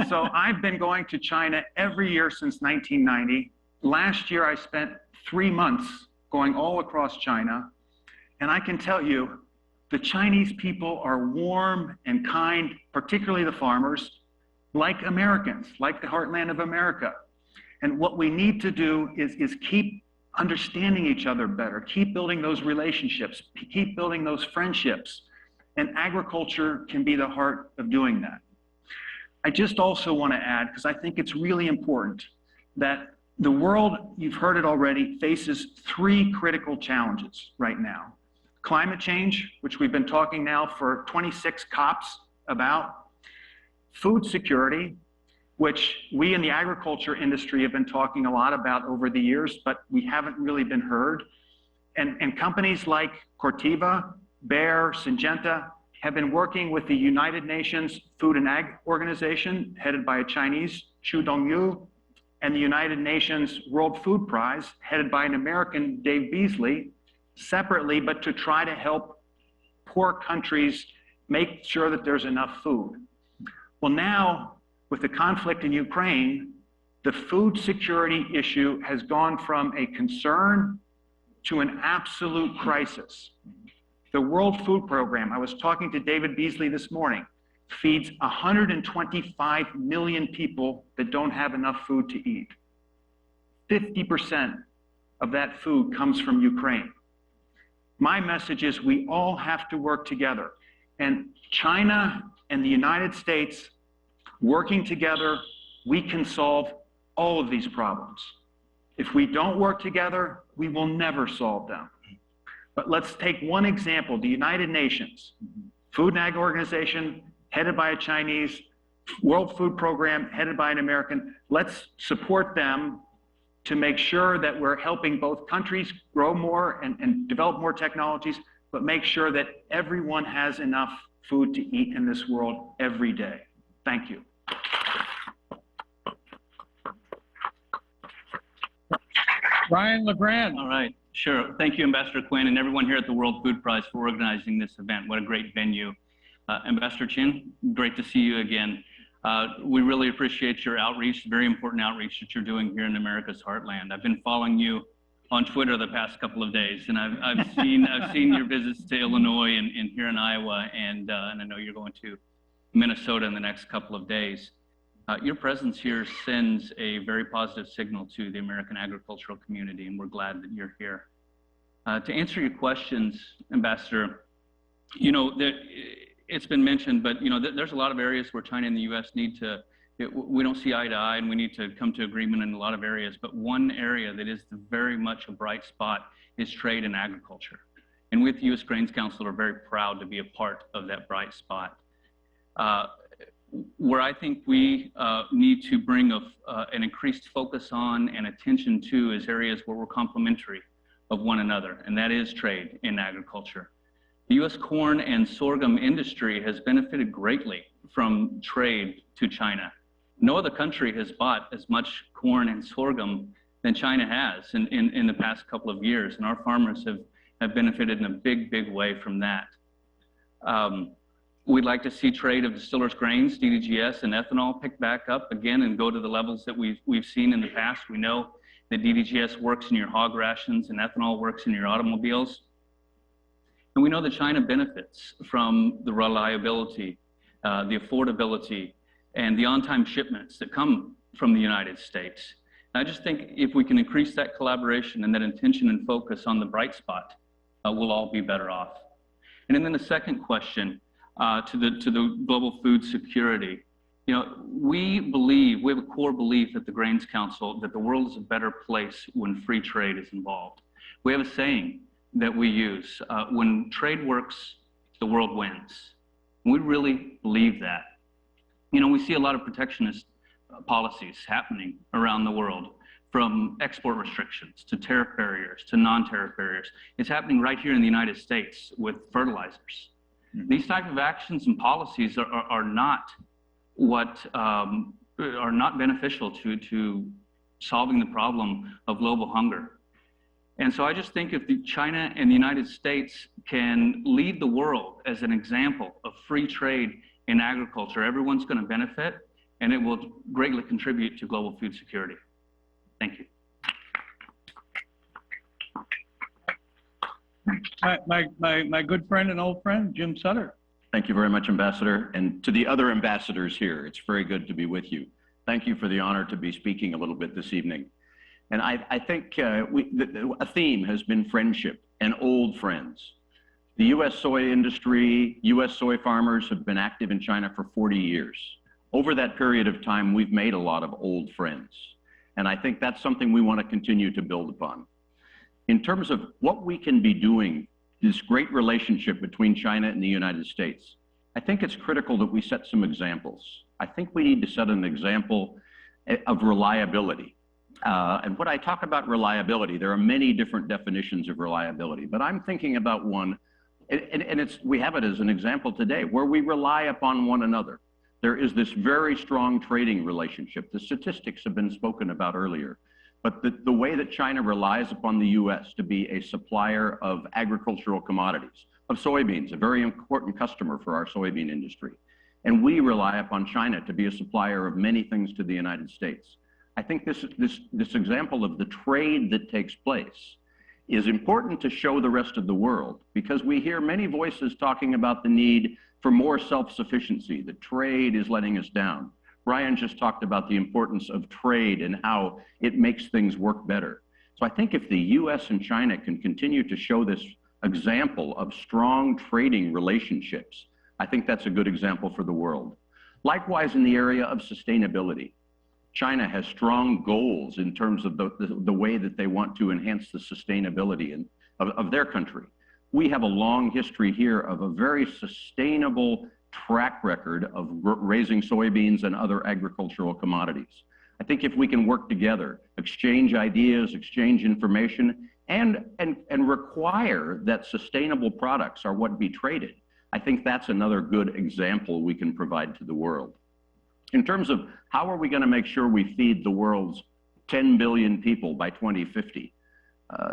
S12: So I've been going to China every year since 1990. Last year, I spent 3 months going all across China. And I can tell you, the Chinese people are warm and kind, particularly the farmers, like Americans, like the heartland of America. And what we need to do is keep understanding each other better, keep building those relationships, keep building those friendships. And agriculture can be the heart of doing that. I just also want to add, because I think it's really important, that the world, you've heard it already, faces 3 critical challenges right now. Climate change, which we've been talking now for 26 COPs about. Food security, which we in the agriculture industry have been talking a lot about over the years, but we haven't really been heard. And companies like Corteva, Bayer, Syngenta have been working with the United Nations Food and Ag Organization, headed by a Chinese, Chu Dongyu, and the United Nations World Food Prize, headed by an American, Dave Beasley, separately, but to try to help poor countries make sure that there's enough food. Well, now, with the conflict in Ukraine, the food security issue has gone from a concern to an absolute crisis. The World Food Program, I was talking to David Beasley this morning, feeds 125 million people that don't have enough food to eat. 50% of that food comes from Ukraine. My message is we all have to work together. And China and the United States working together, we can solve all of these problems. If we don't work together, we will never solve them. But let's take one example, the United Nations, Food and Ag Organization, headed by a Chinese, World Food Program, headed by an American. Let's support them to make sure that we're helping both countries grow more and develop more technologies, but make sure that everyone has enough food to eat in this world every day. Thank you.
S1: Ryan LeGrand.
S13: All right, sure. Thank you, Ambassador Quinn, and everyone here at the World Food Prize for organizing this event. What a great venue. Ambassador Qin, great to see you again. We really appreciate your outreach, very important outreach that you're doing here in America's Heartland. I've been following you on Twitter the past couple of days, and I've seen your visits to Illinois and here in Iowa, and I know you're going to Minnesota in the next couple of days. Your presence here sends a very positive signal to the American agricultural community, and we're glad that you're here. To answer your questions, Ambassador, you know, it's been mentioned, but you know, there's a lot of areas where China and the U.S. need to, we don't see eye to eye, and we need to come to agreement in a lot of areas. But one area that is very much a bright spot is trade and agriculture. And with the U.S. Grains Council, we're very proud to be a part of that bright spot. Where I think we need to bring an increased focus on and attention to is areas where we're complementary of one another, and that is trade in agriculture. The U.S. corn and sorghum industry has benefited greatly from trade to China. No other country has bought as much corn and sorghum than China has in the past couple of years, and our farmers have benefited in a big way from that. We'd like to see trade of distillers' grains, DDGS, and ethanol pick back up again and go to the levels that we've seen in the past. We know that DDGS works in your hog rations and ethanol works in your automobiles. And we know that China benefits from the reliability, the affordability, and the on-time shipments that come from the United States. And I just think if we can increase that collaboration and that intention and focus on the bright spot, we'll all be better off. And then the second question, to the global food security. You know, we have a core belief at the Grains Council that the world is a better place when free trade is involved. We have a saying that we use, when trade works, the world wins. And we really believe that. You know, we see a lot of protectionist policies happening around the world, from export restrictions to tariff barriers to non-tariff barriers. It's happening right here in the United States with fertilizers. These type of actions and policies are not beneficial to solving the problem of global hunger. And so I just think if China and the United States can lead the world as an example of free trade in agriculture, everyone's going to benefit, and it will greatly contribute to global food security. Thank you.
S1: My good friend and old friend, Jim Sutter.
S14: Thank you very much, Ambassador. And to the other ambassadors here, it's very good to be with you. Thank you for the honor to be speaking a little bit this evening. And I think a theme has been friendship and old friends. The U.S. soy industry, U.S. soy farmers have been active in China for 40 years. Over that period of time, we've made a lot of old friends. And I think that's something we want to continue to build upon. In terms of what we can be doing, this great relationship between China and the United States, I think it's critical that we set some examples. I think we need to set an example of reliability. And when I talk about reliability, there are many different definitions of reliability, but I'm thinking about one, and we have it as an example today, where we rely upon one another. There is this very strong trading relationship. The statistics have been spoken about earlier, but the way that China relies upon the US to be a supplier of agricultural commodities, of soybeans, a very important customer for our soybean industry. And we rely upon China to be a supplier of many things to the United States. I think this example of the trade that takes place is important to show the rest of the world, because we hear many voices talking about the need for more self-sufficiency, that trade is letting us down. Brian just talked about the importance of trade and how it makes things work better. So I think if the US and China can continue to show this example of strong trading relationships, I think that's a good example for the world. Likewise, in the area of sustainability, China has strong goals in terms of the way that they want to enhance the sustainability of their country. We have a long history here of a very sustainable track record of raising soybeans and other agricultural commodities. I think if we can work together, exchange ideas, exchange information, and require that sustainable products are what be traded, I think that's another good example we can provide to the world. In terms of how are we going to make sure we feed the world's 10 billion people by 2050,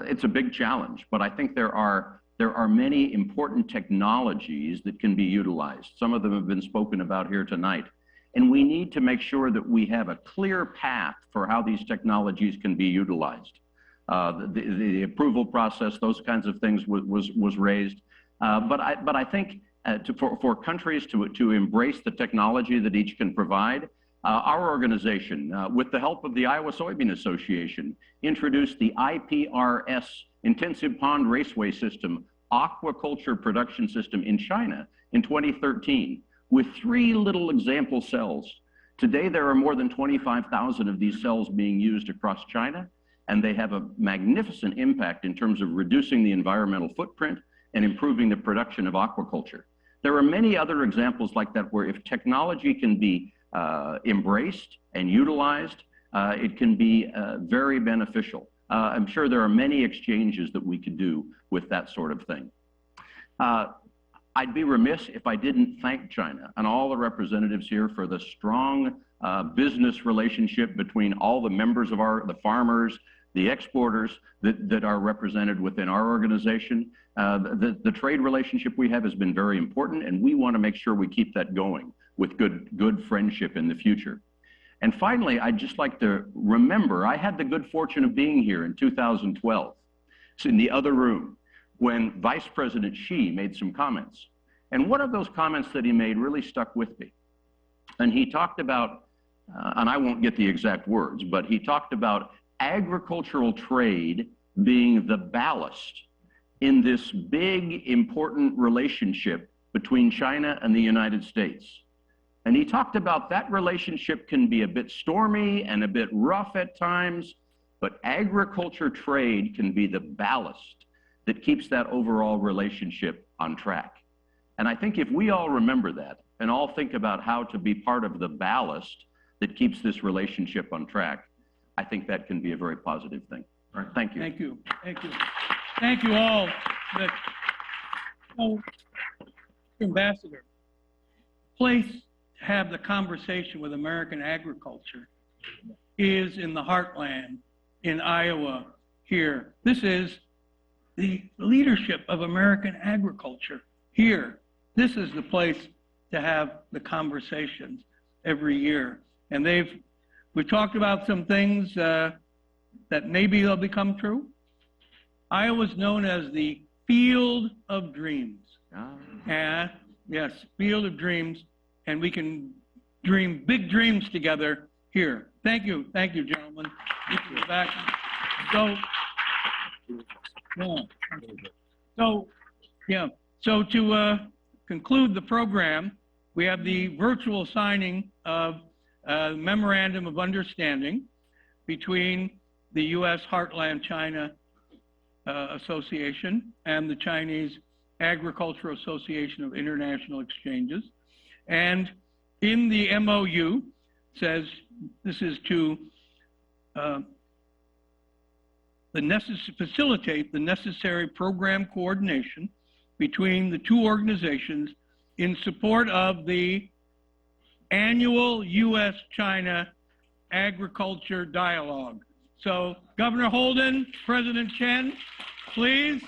S14: it's a big challenge, but I think there are many important technologies that can be utilized. Some of them have been spoken about here tonight. And we need to make sure that we have a clear path for how these technologies can be utilized. The approval process, those kinds of things was raised. But I think for countries to embrace the technology that each can provide, our organization, with the help of the Iowa Soybean Association, introduced the IPRS, Intensive Pond Raceway System, aquaculture production system in China in 2013, with 3 little example cells. Today, there are more than 25,000 of these cells being used across China, and they have a magnificent impact in terms of reducing the environmental footprint and improving the production of aquaculture. There are many other examples like that where if technology can be embraced and utilized, it can be very beneficial. I'm sure there are many exchanges that we could do with that sort of thing. I'd be remiss if I didn't thank China and all the representatives here for the strong business relationship between all the members of the farmers, the exporters that are represented within our organization. The trade relationship we have has been very important, and we want to make sure we keep that going with good friendship in the future. And finally, I'd just like to remember, I had the good fortune of being here in 2012, so in the other room, when Vice President Xi made some comments. And one of those comments that he made really stuck with me. And he talked about, and I won't get the exact words, but he talked about agricultural trade being the ballast in this big, important relationship between China and the United States. And he talked about that relationship can be a bit stormy and a bit rough at times, but agriculture trade can be the ballast that keeps that overall relationship on track. And I think if we all remember that and all think about how to be part of the ballast that keeps this relationship on track, I think that can be a very positive thing. All right, thank you.
S1: Thank you. Thank you. Thank you all. So, Ambassador, place to have the conversation with American agriculture is in the heartland, in Iowa, here. This is the leadership of American agriculture here. This is the place to have the conversations every year. And we've talked about some things that maybe they'll become true. Iowa's known as the field of dreams. Yes, field of dreams. And we can dream big dreams together here. Thank you, gentlemen. Back. So to conclude the program, we have the virtual signing of a memorandum of understanding between the U.S. Heartland China Association and the Chinese Agricultural Association of International Exchanges. And in the MOU says this is to facilitate the necessary program coordination between the two organizations in support of the annual U.S.-China Agriculture Dialogue. So Governor Holden, President Chen, please,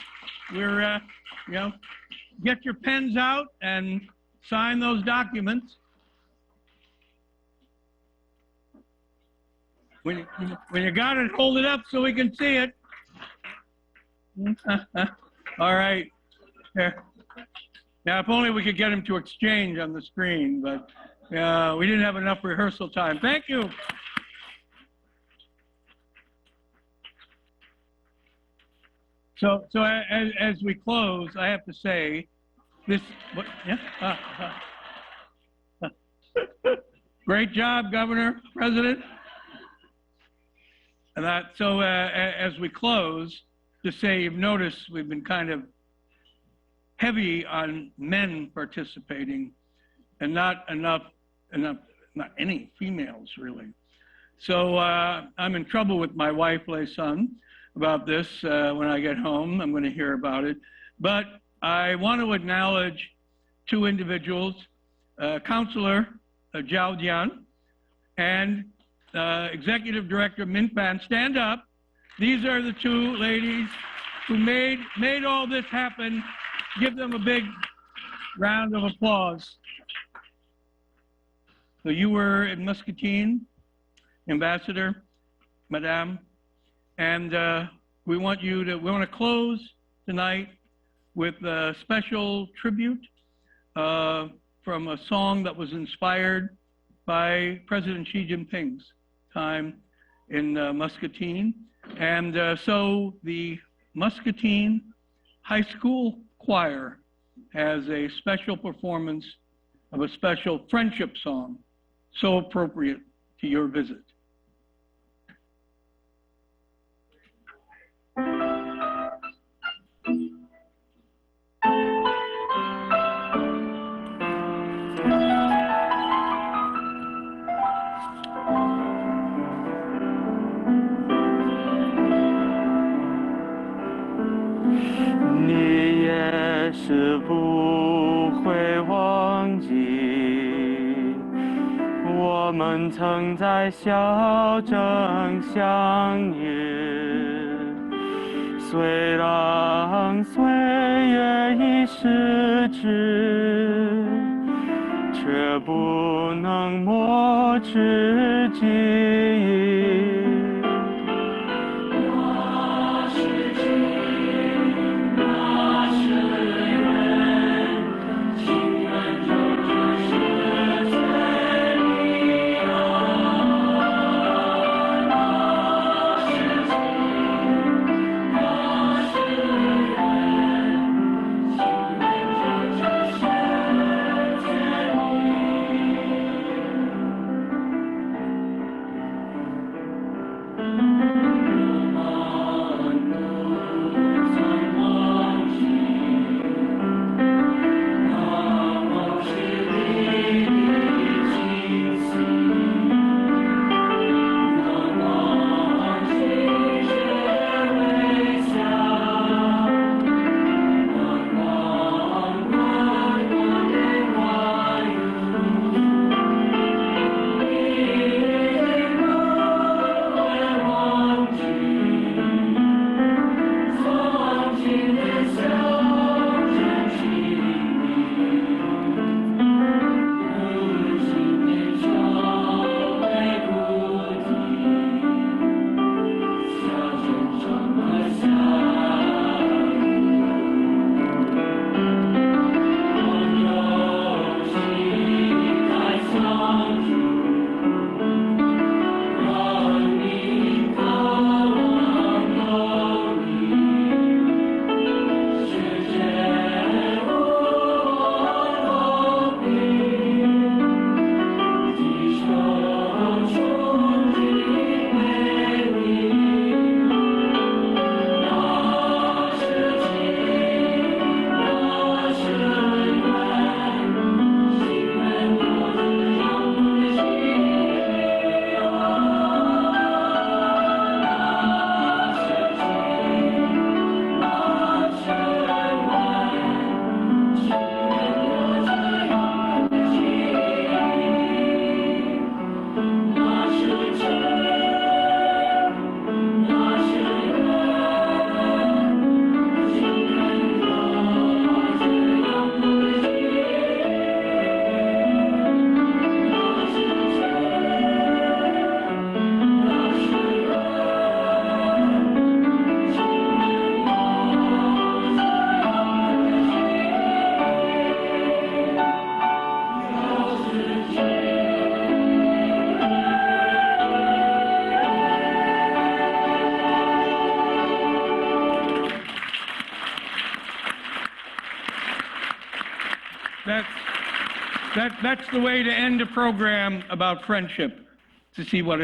S1: we're, get your pens out and sign those documents. When you got it, hold it up so we can see it. All right. Here. Now, if only we could get him to exchange on the screen, but we didn't have enough rehearsal time. Thank you. So as we close, I have to say, this, what, yeah? Great job, Governor, President. And so as we close, to say, you've noticed we've been kind of heavy on men participating and not any females really. So I'm in trouble with my wife, Lei Sun, about this. When I get home, I'm going to hear about it. But I want to acknowledge two individuals, Counselor Zhao Jian and Executive Director Min Pan. Stand up. These are the two ladies who made all this happen. Give them a big round of applause. So you were in Muscatine, Ambassador, Madame, and we want to close tonight with a special tribute from a song that was inspired by President Xi Jinping's time in Muscatine. And so the Muscatine High School Choir has a special performance of a special friendship song, so appropriate to your visit. That's the way to end a program about friendship, to see what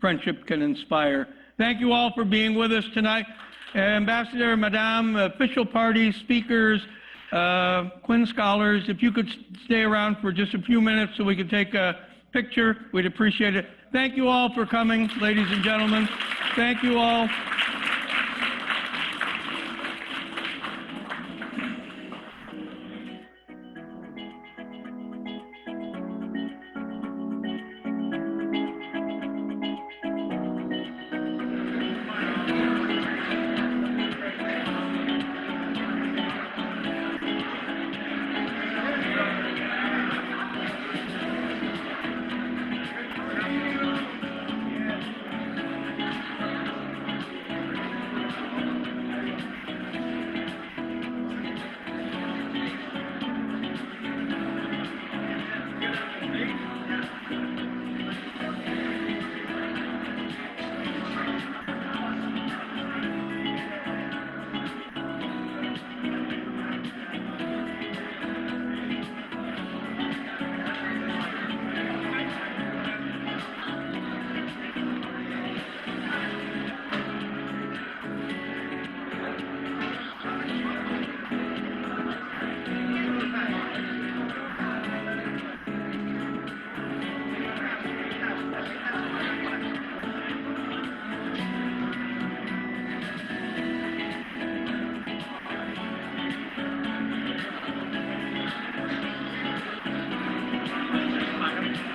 S1: friendship can inspire. Thank you all for being with us tonight. Ambassador, Madame, official parties, speakers, Quinn scholars, if you could stay around for just a few minutes so we could take a picture, we'd appreciate it. Thank you all for coming, ladies and gentlemen. Thank you all.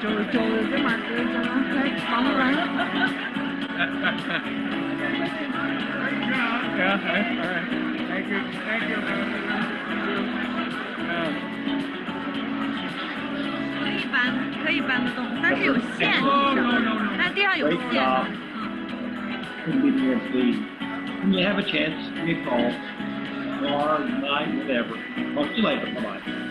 S15: Trời cái mặt của cho nó thấy bóng lắm.
S1: Yeah, all right. Thank you. Thank you.
S15: 可以搬得动，但是有线，但地上有线。
S2: Couldn't be more pleased. When you have a chance, give me a call, or 9, whatever. Talk to you later. Bye-bye.